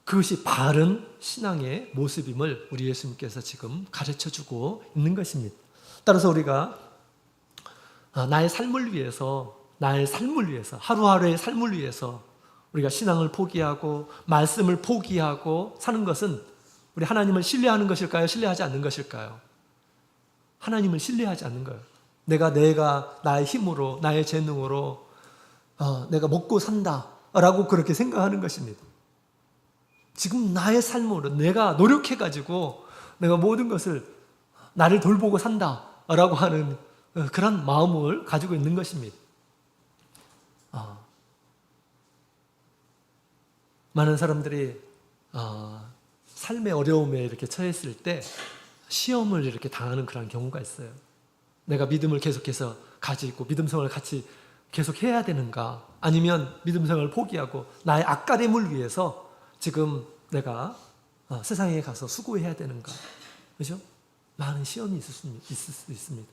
그것이 바른 신앙의 모습임을 우리 예수님께서 지금 가르쳐주고 있는 것입니다. 따라서 우리가 나의 삶을 위해서 하루하루의 삶을 위해서 우리가 신앙을 포기하고 말씀을 포기하고 사는 것은 우리 하나님을 신뢰하는 것일까요? 신뢰하지 않는 것일까요? 하나님을 신뢰하지 않는 거예요. 내가 나의 힘으로, 나의 재능으로 내가 먹고 산다라고 그렇게 생각하는 것입니다. 지금 나의 삶으로 내가 노력해가지고 내가 모든 것을 나를 돌보고 산다라고 하는 그런 마음을 가지고 있는 것입니다. 많은 사람들이 삶의 어려움에 이렇게 처했을 때 시험을 이렇게 당하는 그런 경우가 있어요. 내가 믿음을 계속해서 가지고 믿음생활을 같이 계속 해야 되는가? 아니면 믿음생활을 포기하고 나의 앞가림을 위해서 지금 내가 세상에 가서 수고해야 되는가? 그죠? 많은 시험이 있을 수 있습니다.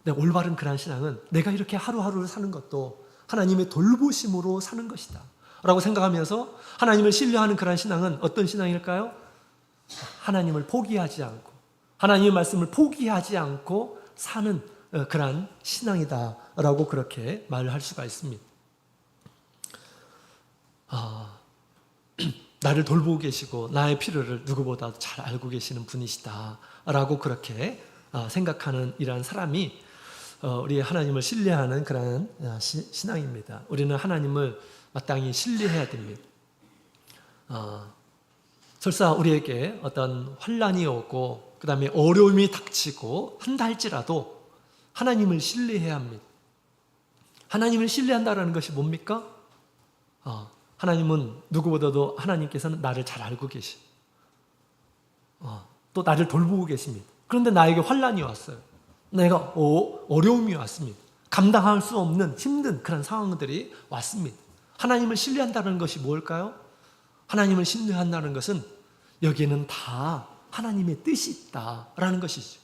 근데 올바른 그러한 신앙은 내가 이렇게 하루하루를 사는 것도 하나님의 돌보심으로 사는 것이다 라고 생각하면서 하나님을 신뢰하는 그러한 신앙은 어떤 신앙일까요? 하나님을 포기하지 않고 하나님의 말씀을 포기하지 않고 사는 그러한 신앙이다 라고 그렇게 말을 할 수가 있습니다. 나를 돌보고 계시고 나의 필요를 누구보다 잘 알고 계시는 분이시다 라고 그렇게 생각하는 이러한 사람이 우리 하나님을 신뢰하는 그런 신앙입니다. 우리는 하나님을 마땅히 신뢰해야 됩니다. 설사 우리에게 어떤 환난이 오고 그 다음에 어려움이 닥치고 한다 할지라도 하나님을 신뢰해야 합니다. 하나님을 신뢰한다는 것이 뭡니까? 하나님은 누구보다도 하나님께서는 나를 잘 알고 계시. 또 나를 돌보고 계십니다. 그런데 나에게 환난이 왔어요. 내가 어려움이 왔습니다. 감당할 수 없는 힘든 그런 상황들이 왔습니다. 하나님을 신뢰한다는 것이 뭘까요? 하나님을 신뢰한다는 것은 여기에는 다 하나님의 뜻이 있다라는 것이죠.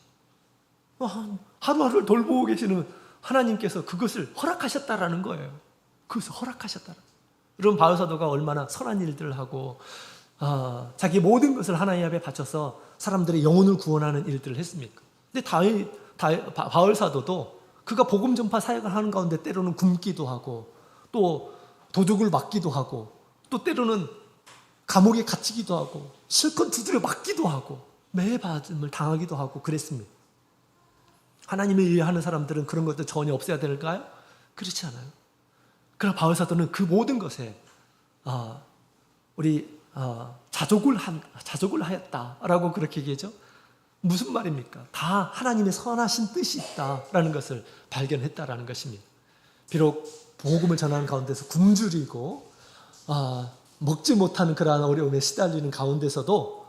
하루하루를 돌보고 계시는 하나님께서 그것을 허락하셨다라는 거예요. 그것을 허락하셨다. 여러분, 바울사도가 얼마나 선한 일들을 하고 자기 모든 것을 하나님 앞에 바쳐서 사람들의 영혼을 구원하는 일들을 했습니까? 근데 바울사도도 그가 복음 전파 사역을 하는 가운데 때로는 굶기도 하고 또 도둑을 맞기도 하고 또 때로는 감옥에 갇히기도 하고 실컷 두드려 맞기도 하고 매받음을 당하기도 하고 그랬습니다. 하나님의 일 하는 사람들은 그런 것도 전혀 없어야 될까요? 그렇지 않아요. 그러나 바울사도는 그 모든 것에 우리 자족을 하였다라고 그렇게 얘기하죠. 무슨 말입니까? 다 하나님의 선하신 뜻이 있다라는 것을 발견했다라는 것입니다. 비록 복음을 전하는 가운데서 굶주리고 먹지 못하는 그러한 어려움에 시달리는 가운데서도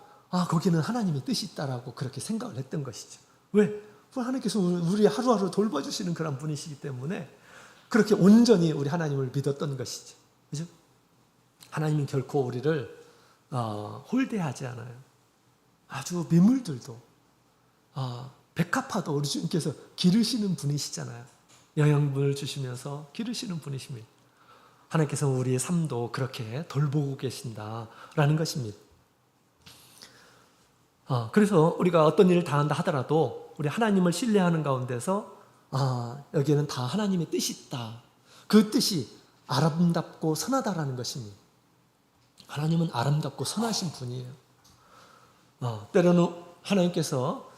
거기는 하나님의 뜻이 있다라고 그렇게 생각을 했던 것이죠. 왜? 하나님께서 우리 하루하루 돌봐주시는 그런 분이시기 때문에 그렇게 온전히 우리 하나님을 믿었던 것이죠. 그죠? 하나님은 결코 우리를 홀대하지 않아요. 아주 민물들도 백합화도 우리 주님께서 기르시는 분이시잖아요. 영양분을 주시면서 기르시는 분이십니다. 하나님께서 우리의 삶도 그렇게 돌보고 계신다라는 것입니다. 그래서 우리가 어떤 일을 당한다 하더라도 우리 하나님을 신뢰하는 가운데서 여기에는 다 하나님의 뜻이 있다. 그 뜻이 아름답고 선하다라는 것입니다. 하나님은 아름답고 선하신 분이에요. 때로는 하나님께서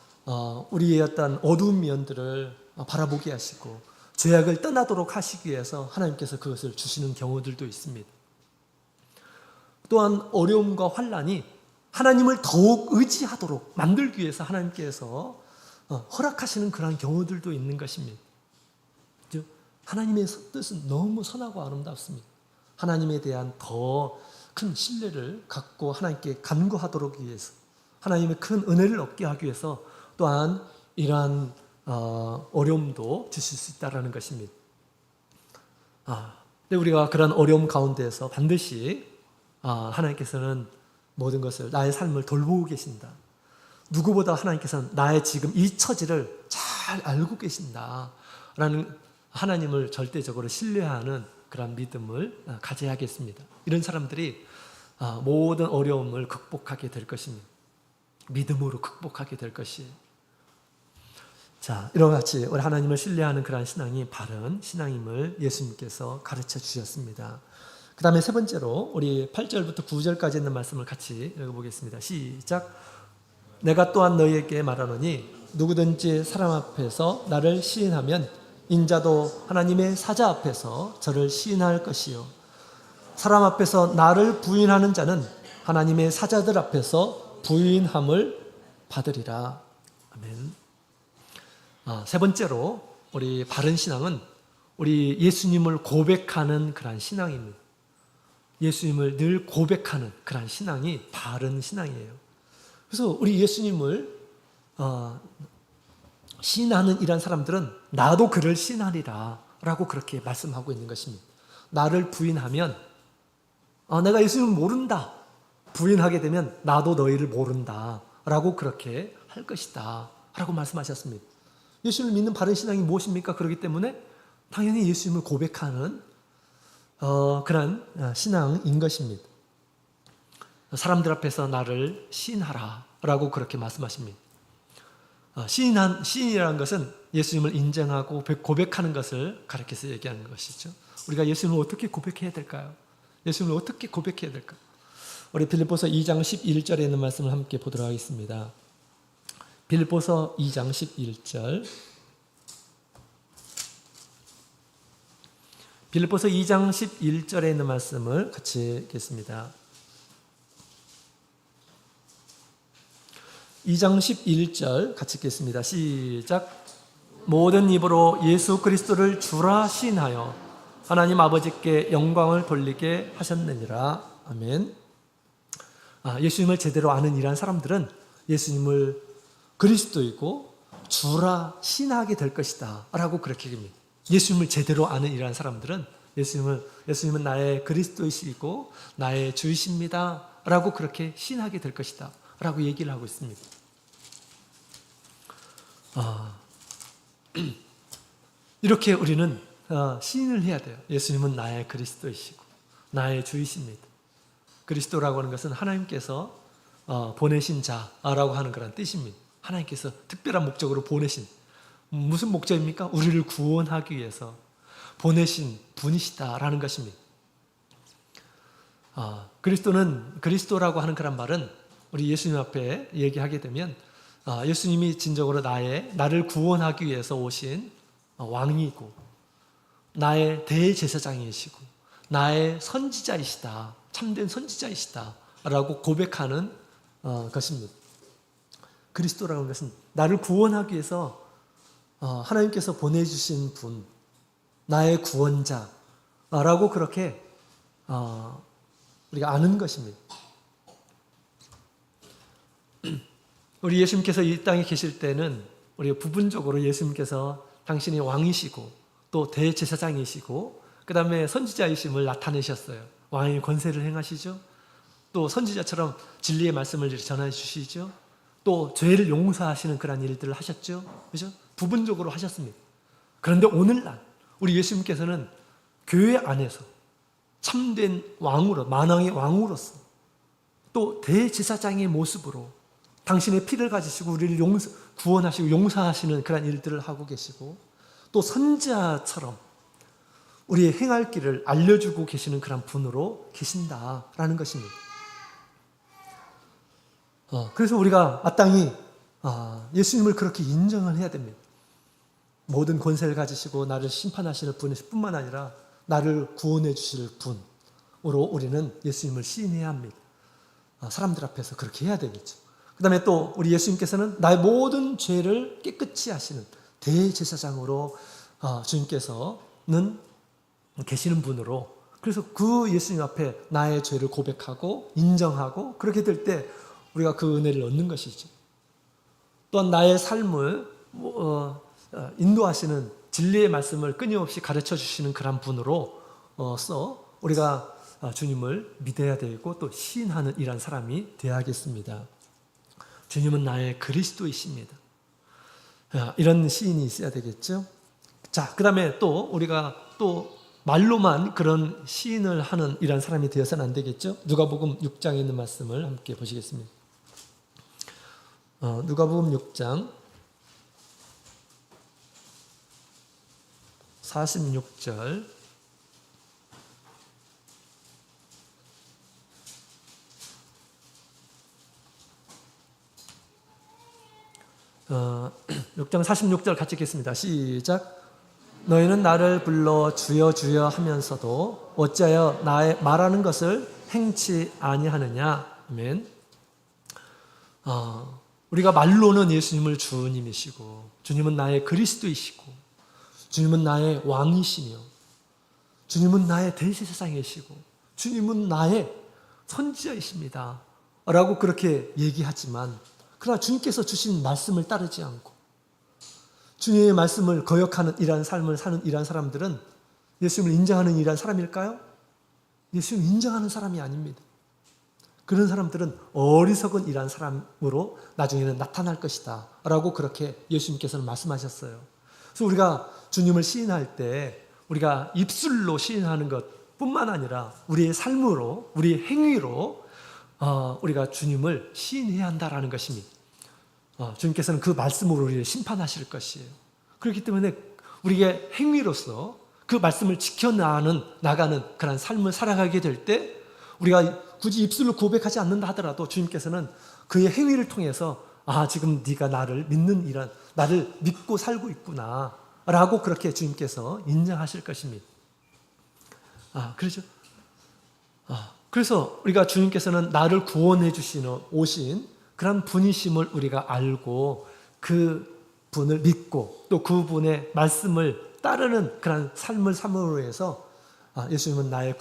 우리의 어떤 어두운 면들을 바라보게 하시고 죄악을 떠나도록 하시기 위해서 하나님께서 그것을 주시는 경우들도 있습니다. 또한 어려움과 환난이 하나님을 더욱 의지하도록 만들기 위해서 하나님께서 허락하시는 그런 경우들도 있는 것입니다. 하나님의 뜻은 너무 선하고 아름답습니다. 하나님에 대한 더 큰 신뢰를 갖고 하나님께 간구하도록 위해서, 하나님의 큰 은혜를 얻게 하기 위해서 또한 이러한 어려움도 주실 수 있다는 것입니다. 근데 우리가 그런 어려움 가운데에서 반드시 하나님께서는 모든 것을, 나의 삶을 돌보고 계신다. 누구보다 하나님께서는 나의 지금 이 처지를 잘 알고 계신다라는 하나님을 절대적으로 신뢰하는 그런 믿음을 가져야겠습니다. 이런 사람들이 모든 어려움을 극복하게 될 것입니다. 믿음으로 극복하게 될 것이에요. 자, 이와 같이 우리 하나님을 신뢰하는 그러한 신앙이 바른 신앙임을 예수님께서 가르쳐 주셨습니다. 그 다음에 세 번째로 우리 8절부터 9절까지 있는 말씀을 같이 읽어보겠습니다. 시작. 내가 또한 너희에게 말하노니 누구든지 사람 앞에서 나를 시인하면 인자도 하나님의 사자 앞에서 저를 시인할 것이요 사람 앞에서 나를 부인하는 자는 하나님의 사자들 앞에서 부인함을 받으리라. 아멘. 세 번째로 우리 바른 신앙은 우리 예수님을 고백하는 그런 신앙입니다. 예수님을 늘 고백하는 그런 신앙이 바른 신앙이에요. 그래서 우리 예수님을 시인하는 이런 사람들은 나도 그를 시인하리라 라고 그렇게 말씀하고 있는 것입니다. 나를 부인하면 내가 예수님을 모른다. 부인하게 되면 나도 너희를 모른다 라고 그렇게 할 것이다 라고 말씀하셨습니다. 예수님을 믿는 바른 신앙이 무엇입니까? 그렇기 때문에 당연히 예수님을 고백하는 그런 신앙인 것입니다. 사람들 앞에서 나를 시인하라 라고 그렇게 말씀하십니다. 시인이라는 것은 예수님을 인정하고 고백하는 것을 가르쳐서 얘기하는 것이죠. 우리가 예수님을 어떻게 고백해야 될까요? 예수님을 어떻게 고백해야 될까요? 우리 빌립보서 2장 11절에 있는 말씀을 함께 보도록 하겠습니다. 빌립보서 2장 11절. 빌립보서 2장 11절에 있는 말씀을 같이 읽겠습니다. 2장 11절 같이 읽겠습니다. 시작. 모든 입으로 예수 그리스도를 주라 시인하여 하나님 아버지께 영광을 돌리게 하셨느니라. 아멘. 예수님을 제대로 아는 이러한 사람들은 예수님을 그리스도이고 주라 시인하게 될 것이다 라고 그렇게 얘기합니다. 예수님을 제대로 아는 이러한 사람들은 예수님은 나의 그리스도이시고 나의 주이십니다 라고 그렇게 시인하게 될 것이다 라고 얘기를 하고 있습니다. 이렇게 우리는 시인을 해야 돼요. 예수님은 나의 그리스도이시고 나의 주이십니다. 그리스도라고 하는 것은 하나님께서 보내신 자라고 하는 그런 뜻입니다. 하나님께서 특별한 목적으로 보내신, 무슨 목적입니까? 우리를 구원하기 위해서 보내신 분이시다라는 것입니다. 그리스도라고 하는 그런 말은 우리 예수님 앞에 얘기하게 되면 예수님이 진정으로 나를 구원하기 위해서 오신 왕이고 나의 대제사장이시고 나의 선지자이시다, 참된 선지자이시다 라고 고백하는 것입니다. 그리스도라는 것은 나를 구원하기 위해서 하나님께서 보내주신 분, 나의 구원자라고 그렇게 우리가 아는 것입니다. 우리 예수님께서 이 땅에 계실 때는 우리가 부분적으로 예수님께서 당신이 왕이시고 또 대제사장이시고 그 다음에 선지자이심을 나타내셨어요. 왕의 권세를 행하시죠. 또 선지자처럼 진리의 말씀을 전해 주시죠. 또 죄를 용서하시는 그런 일들을 하셨죠. 그죠? 부분적으로 하셨습니다. 그런데 오늘날 우리 예수님께서는 교회 안에서 참된 왕으로, 만왕의 왕으로서 또 대제사장의 모습으로 당신의 피를 가지시고 우리를 구원하시고 용서하시는 그런 일들을 하고 계시고 또 선지자처럼 우리의 행할 길을 알려주고 계시는 그런 분으로 계신다라는 것입니다. 그래서 우리가 마땅히 예수님을 그렇게 인정을 해야 됩니다. 모든 권세를 가지시고 나를 심판하시는 분뿐만 아니라 나를 구원해 주실 분으로 우리는 예수님을 시인해야 합니다. 사람들 앞에서 그렇게 해야 되겠죠. 그 다음에 또 우리 예수님께서는 나의 모든 죄를 깨끗이 하시는 대제사장으로 주님께서는 계시는 분으로, 그래서 그 예수님 앞에 나의 죄를 고백하고 인정하고 그렇게 될 때 우리가 그 은혜를 얻는 것이죠. 또한 나의 삶을 인도하시는 진리의 말씀을 끊임없이 가르쳐 주시는 그런 분으로서 우리가 주님을 믿어야 되고 또 시인하는 이런 사람이 되어야겠습니다. 주님은 나의 그리스도이십니다. 이런 시인이 있어야 되겠죠. 자, 그 다음에 또 우리가 또 말로만 그런 시인을 하는 이런 사람이 되어서는 안 되겠죠. 누가복음 6장에 있는 말씀을 함께 보시겠습니다. 누가복음 6장 46절 어, 6장 46절 같이 읽겠습니다. 시작. 너희는 나를 불러 주여 주여 하면서도 어찌하여 나의 말하는 것을 행치 아니하느냐. 아멘. 우리가 말로는 예수님을 주님이시고 주님은 나의 그리스도이시고 주님은 나의 왕이시며 주님은 나의 대제사장이시고 주님은 나의 선지자이십니다 라고 그렇게 얘기하지만, 그러나 주님께서 주신 말씀을 따르지 않고 주님의 말씀을 거역하는 이러한 삶을 사는 이러한 사람들은 예수님을 인정하는 이러한 사람일까요? 예수님을 인정하는 사람이 아닙니다. 그런 사람들은 어리석은 이러한 사람으로 나중에는 나타날 것이다 라고 그렇게 예수님께서는 말씀하셨어요. 그래서 우리가 주님을 시인할 때 우리가 입술로 시인하는 것 뿐만 아니라 우리의 삶으로, 우리의 행위로 우리가 주님을 시인해야 한다라는 것입니다. 주님께서는 그 말씀으로 우리를 심판하실 것이에요. 그렇기 때문에 우리의 행위로서 그 말씀을 지켜나가는 그런 삶을 살아가게 될 때 우리가 굳이 입술로 고백하지 않는다 하더라도 주님께서는 그의 행위를 통해서 지금 네가 나를 믿고 살고 있구나 라고 그렇게 주님께서 인정하실 것입니다. 그렇죠? 그래서 우리가 주님께서는 나를 구원해 오신 그런 분이심을 우리가 알고 그 분을 믿고 또 그분의 말씀을 따르는 그런 삶을 삶으로 해서 예수님은 나의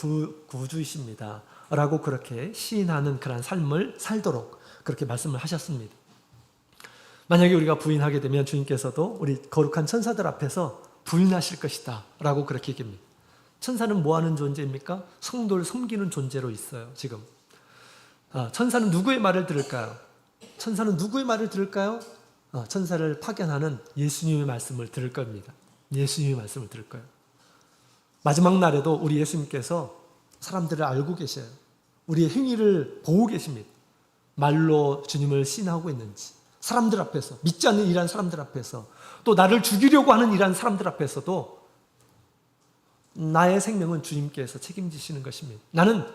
구주이십니다 라고 그렇게 시인하는 그런 삶을 살도록 그렇게 말씀을 하셨습니다. 만약에 우리가 부인하게 되면 주님께서도 우리 거룩한 천사들 앞에서 부인하실 것이다 라고 그렇게 얘기합니다. 천사는 뭐 하는 존재입니까? 성도를 섬기는 존재로 있어요. 지금 천사는 누구의 말을 들을까요? 천사는 누구의 말을 들을까요? 천사를 파견하는 예수님의 말씀을 들을 겁니다. 예수님의 말씀을 들을 거예요. 마지막 날에도 우리 예수님께서 사람들을 알고 계셔요. 우리의 행위를 보고 계십니다. 말로 주님을 신하고 있는지, 사람들 앞에서, 믿지 않는 이러한 사람들 앞에서, 또 나를 죽이려고 하는 이러한 사람들 앞에서도 나의 생명은 주님께서 책임지시는 것입니다. 나는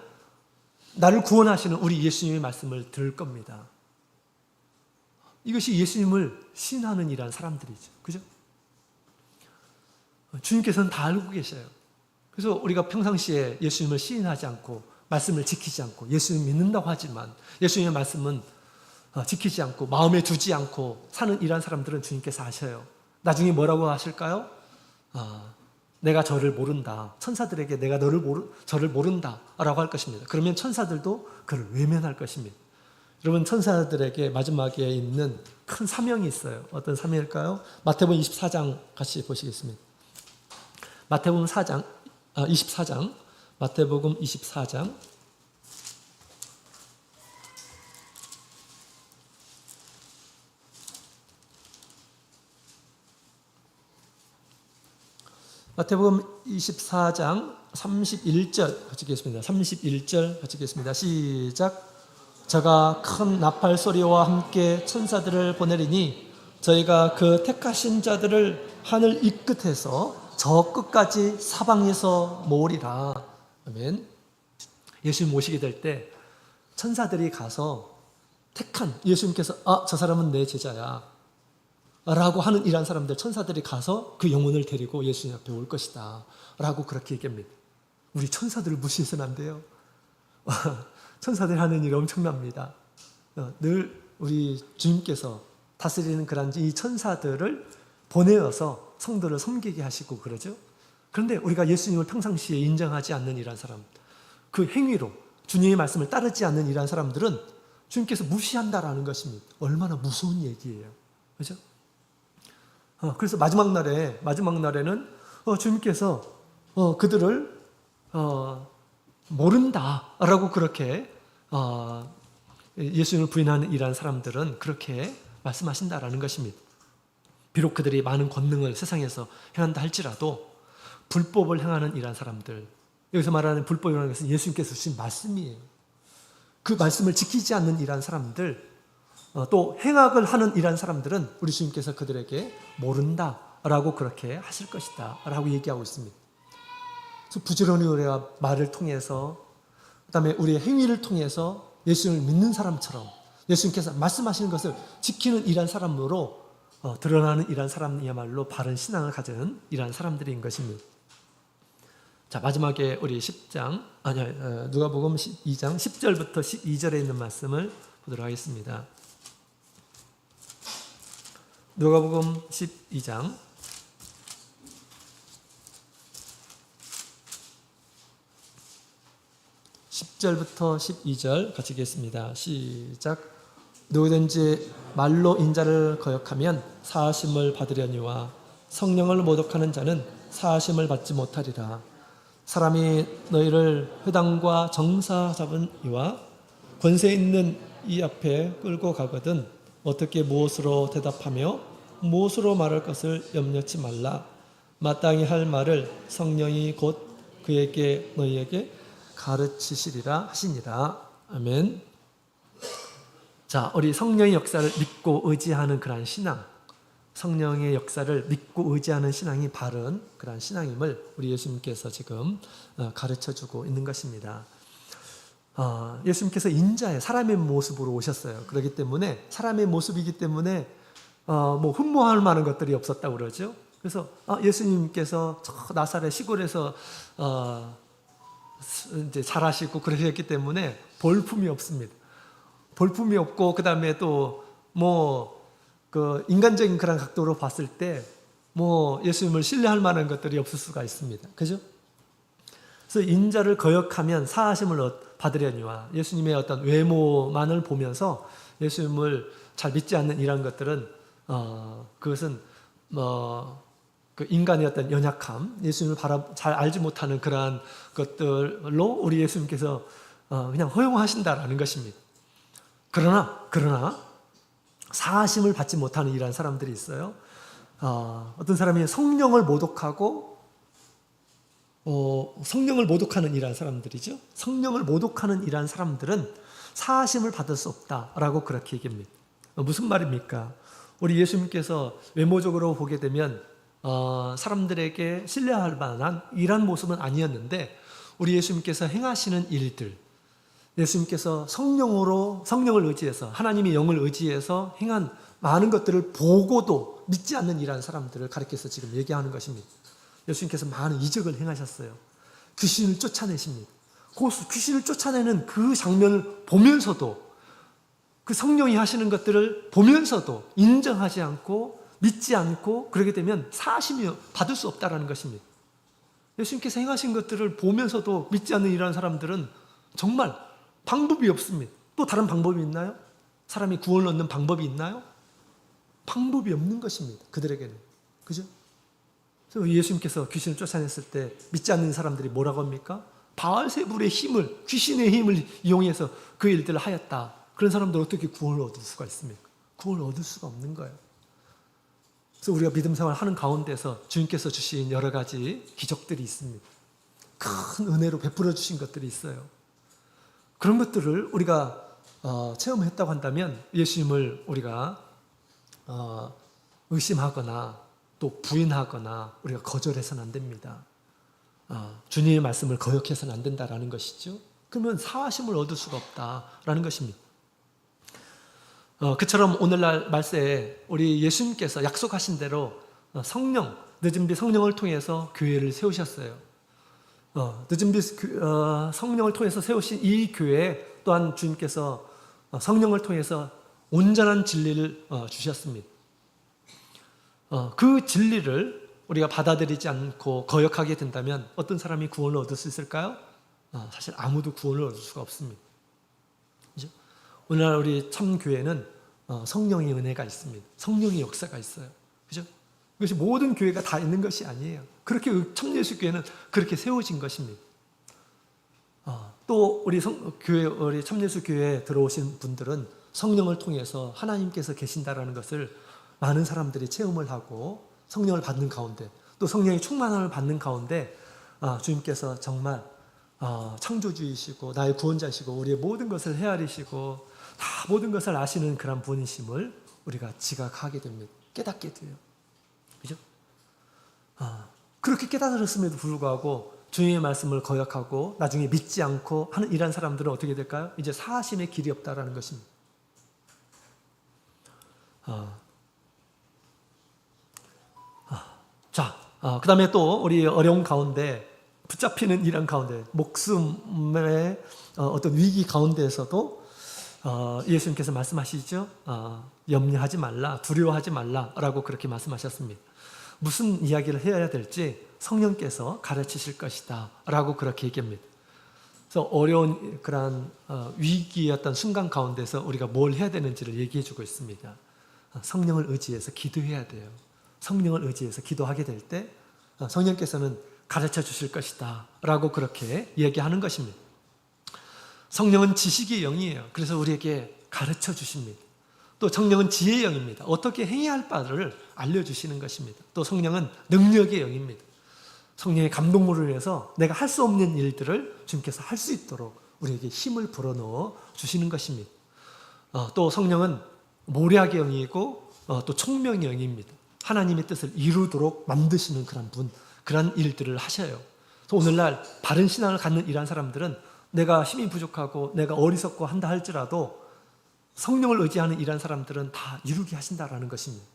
나를 구원하시는 우리 예수님의 말씀을 들을 겁니다. 이것이 예수님을 신하는 이러한 사람들이죠. 그죠? 주님께서는 다 알고 계셔요. 그래서 우리가 평상시에 예수님을 시인하지 않고 말씀을 지키지 않고 예수님 믿는다고 하지만 예수님의 말씀은 지키지 않고 마음에 두지 않고 사는 이러한 사람들은 주님께서 아셔요. 나중에 뭐라고 하실까요? 내가 저를 모른다. 천사들에게 내가 저를 모른다 라고 할 것입니다. 그러면 천사들도 그를 외면할 것입니다. 여러분, 천사들에게 마지막에 있는 큰 사명이 있어요. 어떤 사명일까요? 마태복음 24장 같이 보시겠습니다. 마태복음 24장 마태복음 24장 마태복음 24장 31절 같이 읽겠습니다. 31절 같이 읽겠습니다. 시작. 저가 큰 나팔 소리와 함께 천사들을 보내리니 저희가 그 택하신 자들을 하늘 이 끝에서 저 끝까지 사방에서 모으리라. 아멘. 예수님 모시게 될 때 천사들이 가서 택한 예수님께서 저 사람은 내 제자야 라고 하는 이러한 사람들, 천사들이 가서 그 영혼을 데리고 예수님 앞에 올 것이다 라고 그렇게 얘기합니다. 우리 천사들을 무시해서는 안 돼요. 천사들이 하는 일이 엄청납니다. 늘 우리 주님께서 다스리는 그런 이 천사들을 보내어서 성도를 섬기게 하시고 그러죠. 그런데 우리가 예수님을 평상시에 인정하지 않는 이러한 사람, 그 행위로 주님의 말씀을 따르지 않는 이러한 사람들은 주님께서 무시한다라는 것입니다. 얼마나 무서운 얘기예요. 그렇죠? 그래서 마지막 날에는 주님께서 그들을 모른다라고 그렇게 예수님을 부인하는 이러한 사람들은 그렇게 말씀하신다라는 것입니다. 비록 그들이 많은 권능을 세상에서 행한다 할지라도 불법을 행하는 이러한 사람들, 여기서 말하는 불법이라는 것은 예수님께서 주신 말씀이에요. 그 말씀을 지키지 않는 이러한 사람들, 또 행악을 하는 이러한 사람들은 우리 주님께서 그들에게 모른다라고 그렇게 하실 것이다 라고 얘기하고 있습니다. 그래서 부지런히 우리가 말을 통해서, 그 다음에 우리의 행위를 통해서 예수님을 믿는 사람처럼 예수님께서 말씀하시는 것을 지키는 이러한 사람으로 드러나는 이러한 사람이야말로 바른 신앙을 가진 이러한 사람들인 것입니다. 자, 마지막에 우리 누가복음 2장 10절부터 12절에 있는 말씀을 보도록 하겠습니다. 누가복음 12장 10절부터 12절 같이 읽겠습니다. 시작. 누구든지 말로 인자를 거역하면 사하심을 받으려니와 성령을 모독하는 자는 사하심을 받지 못하리라. 사람이 너희를 회당과 정사 잡은 이와 권세 있는 이 앞에 끌고 가거든 어떻게 무엇으로 대답하며 무엇으로 말할 것을 염려치 말라. 마땅히 할 말을 성령이 곧 그에게 너희에게 가르치시리라 하시니라. 아멘. 자, 우리 성령의 역사를 믿고 의지하는 그러한 신앙, 성령의 역사를 믿고 의지하는 신앙이 바른 그러한 신앙임을 우리 예수님께서 지금 가르쳐주고 있는 것입니다. 예수님께서 인자의 사람의 모습으로 오셨어요. 그렇기 때문에 사람의 모습이기 때문에 뭐 흠모할 만한 것들이 없었다고 그러죠. 그래서 예수님께서 저 나사렛 시골에서 이제 자라시고 그러셨기 때문에 볼품이 없습니다. 볼품이 없고 그 다음에 또 뭐 그 인간적인 그런 각도로 봤을 때 뭐 예수님을 신뢰할 만한 것들이 없을 수가 있습니다. 그죠? 그래서 인자를 거역하면 사하심을 받으려니와 예수님의 어떤 외모만을 보면서 예수님을 잘 믿지 않는 이런 것들은 그것은 그 인간의 어떤 연약함, 예수님을 잘 알지 못하는 그러한 것들로 우리 예수님께서 그냥 허용하신다라는 것입니다. 그러나 사하심을 받지 못하는 이러한 사람들이 있어요. 어떤 사람이 성령을 모독하고 성령을 모독하는 이러한 사람들이죠. 성령을 모독하는 이러한 사람들은 사하심을 받을 수 없다라고 그렇게 얘기합니다. 무슨 말입니까? 우리 예수님께서 외모적으로 보게 되면 사람들에게 신뢰할 만한 이런 모습은 아니었는데 우리 예수님께서 행하시는 일들, 예수님께서 성령을 의지해서 하나님의 영을 의지해서 행한 많은 것들을 보고도 믿지 않는 이러한 사람들을 가리켜서 지금 얘기하는 것입니다. 예수님께서 많은 이적을 행하셨어요. 귀신을 쫓아내십니다. 그 귀신을 쫓아내는 그 장면을 보면서도 그 성령이 하시는 것들을 보면서도 인정하지 않고 믿지 않고 그러게 되면 사하심이 받을 수 없다는 것입니다. 예수님께서 행하신 것들을 보면서도 믿지 않는 이러한 사람들은 정말 방법이 없습니다. 또 다른 방법이 있나요? 사람이 구원을 얻는 방법이 있나요? 방법이 없는 것입니다. 그들에게는. 그죠? 그래서 예수님께서 귀신을 쫓아냈을 때 믿지 않는 사람들이 뭐라고 합니까? 바알세불의 힘을, 귀신의 힘을 이용해서 그 일들을 하였다. 그런 사람들 어떻게 구원을 얻을 수가 있습니까? 구원을 얻을 수가 없는 거예요. 그래서 우리가 믿음 생활을 하는 가운데서 주님께서 주신 여러 가지 기적들이 있습니다. 큰 은혜로 베풀어 주신 것들이 있어요. 그런 것들을 우리가 체험했다고 한다면 예수님을 우리가 의심하거나 또 부인하거나 우리가 거절해서는 안 됩니다. 주님의 말씀을 거역해서는 안 된다라는 것이죠. 그러면 사하심을 얻을 수가 없다라는 것입니다. 그처럼 오늘날 말세에 우리 예수님께서 약속하신 대로 늦은 비 성령을 통해서 교회를 세우셨어요. 늦은 비 성령을 통해서 세우신 이 교회에 또한 주님께서 성령을 통해서 온전한 진리를 주셨습니다. 그 진리를 우리가 받아들이지 않고 거역하게 된다면 어떤 사람이 구원을 얻을 수 있을까요? 사실 아무도 구원을 얻을 수가 없습니다. 그죠? 오늘날 우리 참교회는 성령의 은혜가 있습니다. 성령의 역사가 있어요. 그죠? 이것이 모든 교회가 다 있는 것이 아니에요. 그렇게 참예수교회는 그렇게 세워진 것입니다. 또 우리 참예수교회에 들어오신 분들은 성령을 통해서 하나님께서 계신다라는 것을 많은 사람들이 체험을 하고 성령을 받는 가운데 또 성령의 충만함을 받는 가운데 주님께서 정말 창조주이시고 나의 구원자이시고 우리의 모든 것을 헤아리시고 다 모든 것을 아시는 그런 분이심을 우리가 지각하게 됩니다. 깨닫게 돼요. 그죠? 그렇게 깨달았음에도 불구하고 주님의 말씀을 거역하고 나중에 믿지 않고 하는 이런 사람들은 어떻게 될까요? 이제 사하심의 길이 없다라는 것입니다. 그 다음에 또 우리 어려운 가운데 붙잡히는 이런 가운데 목숨의 어떤 위기 가운데에서도 예수님께서 말씀하시죠. 염려하지 말라, 두려워하지 말라라고 그렇게 말씀하셨습니다. 무슨 이야기를 해야 될지 성령께서 가르치실 것이다 라고 그렇게 얘기합니다. 그래서 어려운 그런 위기였던 순간 가운데서 우리가 뭘 해야 되는지를 얘기해 주고 있습니다. 성령을 의지해서 기도해야 돼요. 성령을 의지해서 기도하게 될 때 성령께서는 가르쳐 주실 것이다 라고 그렇게 얘기하는 것입니다. 성령은 지식의 영이에요. 그래서 우리에게 가르쳐 주십니다. 또 성령은 지혜의 영입니다. 어떻게 행해야 할 바를 알려주시는 것입니다. 또 성령은 능력의 영입니다. 성령의 감동으로 인해서 내가 할 수 없는 일들을 주님께서 할 수 있도록 우리에게 힘을 불어넣어 주시는 것입니다. 또 성령은 모략의 영이고 또 총명의 영입니다. 하나님의 뜻을 이루도록 만드시는 그런 일들을 하셔요. 그래서 오늘날 바른 신앙을 갖는 이러한 사람들은 내가 힘이 부족하고 내가 어리석고 한다 할지라도 성령을 의지하는 이러한 사람들은 다 이루게 하신다라는 것입니다.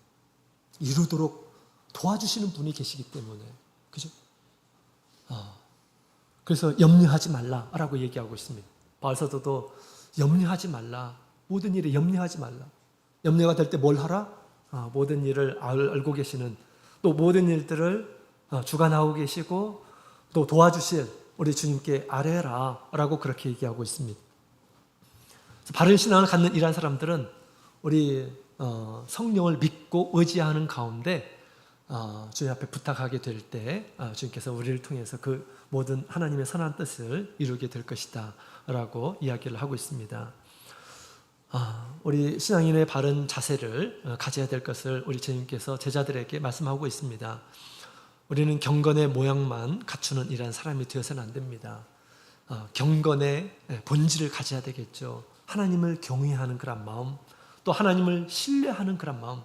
이루도록 도와주시는 분이 계시기 때문에. 그죠? 그래서 염려하지 말라라고 얘기하고 있습니다. 바울사도도 염려하지 말라. 모든 일에 염려하지 말라. 염려가 될 때 뭘 하라? 모든 일을 알고 계시는 또 모든 일들을 주관하고 계시고 또 도와주실 우리 주님께 아뢰라 라고 그렇게 얘기하고 있습니다. 바른 신앙을 갖는 이러한 사람들은 우리 성령을 믿고 의지하는 가운데 주님 앞에 부탁하게 될 때 주님께서 우리를 통해서 그 모든 하나님의 선한 뜻을 이루게 될 것이다 라고 이야기를 하고 있습니다. 우리 신앙인의 바른 자세를 가져야 될 것을 우리 주님께서 제자들에게 말씀하고 있습니다. 우리는 경건의 모양만 갖추는 이런 사람이 되어서는 안 됩니다. 경건의 본질을 가져야 되겠죠. 하나님을 경외하는 그런 마음, 또 하나님을 신뢰하는 그런 마음,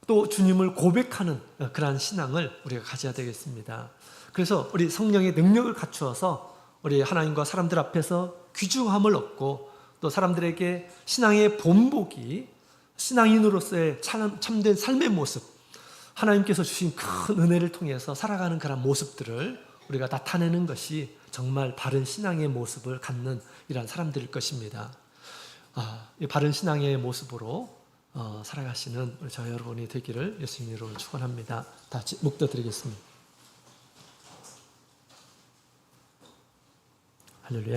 또 주님을 고백하는 그러한 신앙을 우리가 가져야 되겠습니다. 그래서 우리 성령의 능력을 갖추어서 우리 하나님과 사람들 앞에서 귀중함을 얻고 또 사람들에게 신앙의 본보기, 신앙인으로서의 참된 삶의 모습, 하나님께서 주신 큰 은혜를 통해서 살아가는 그런 모습들을 우리가 나타내는 것이 정말 바른 신앙의 모습을 갖는 이러한 사람들일 것입니다. 이 바른 신앙의 모습으로 살아가시는 우리 저 여러분이 되기를 예수님 이름으로 축원합니다. 다 같이 묵도드리겠습니다. 할렐루야.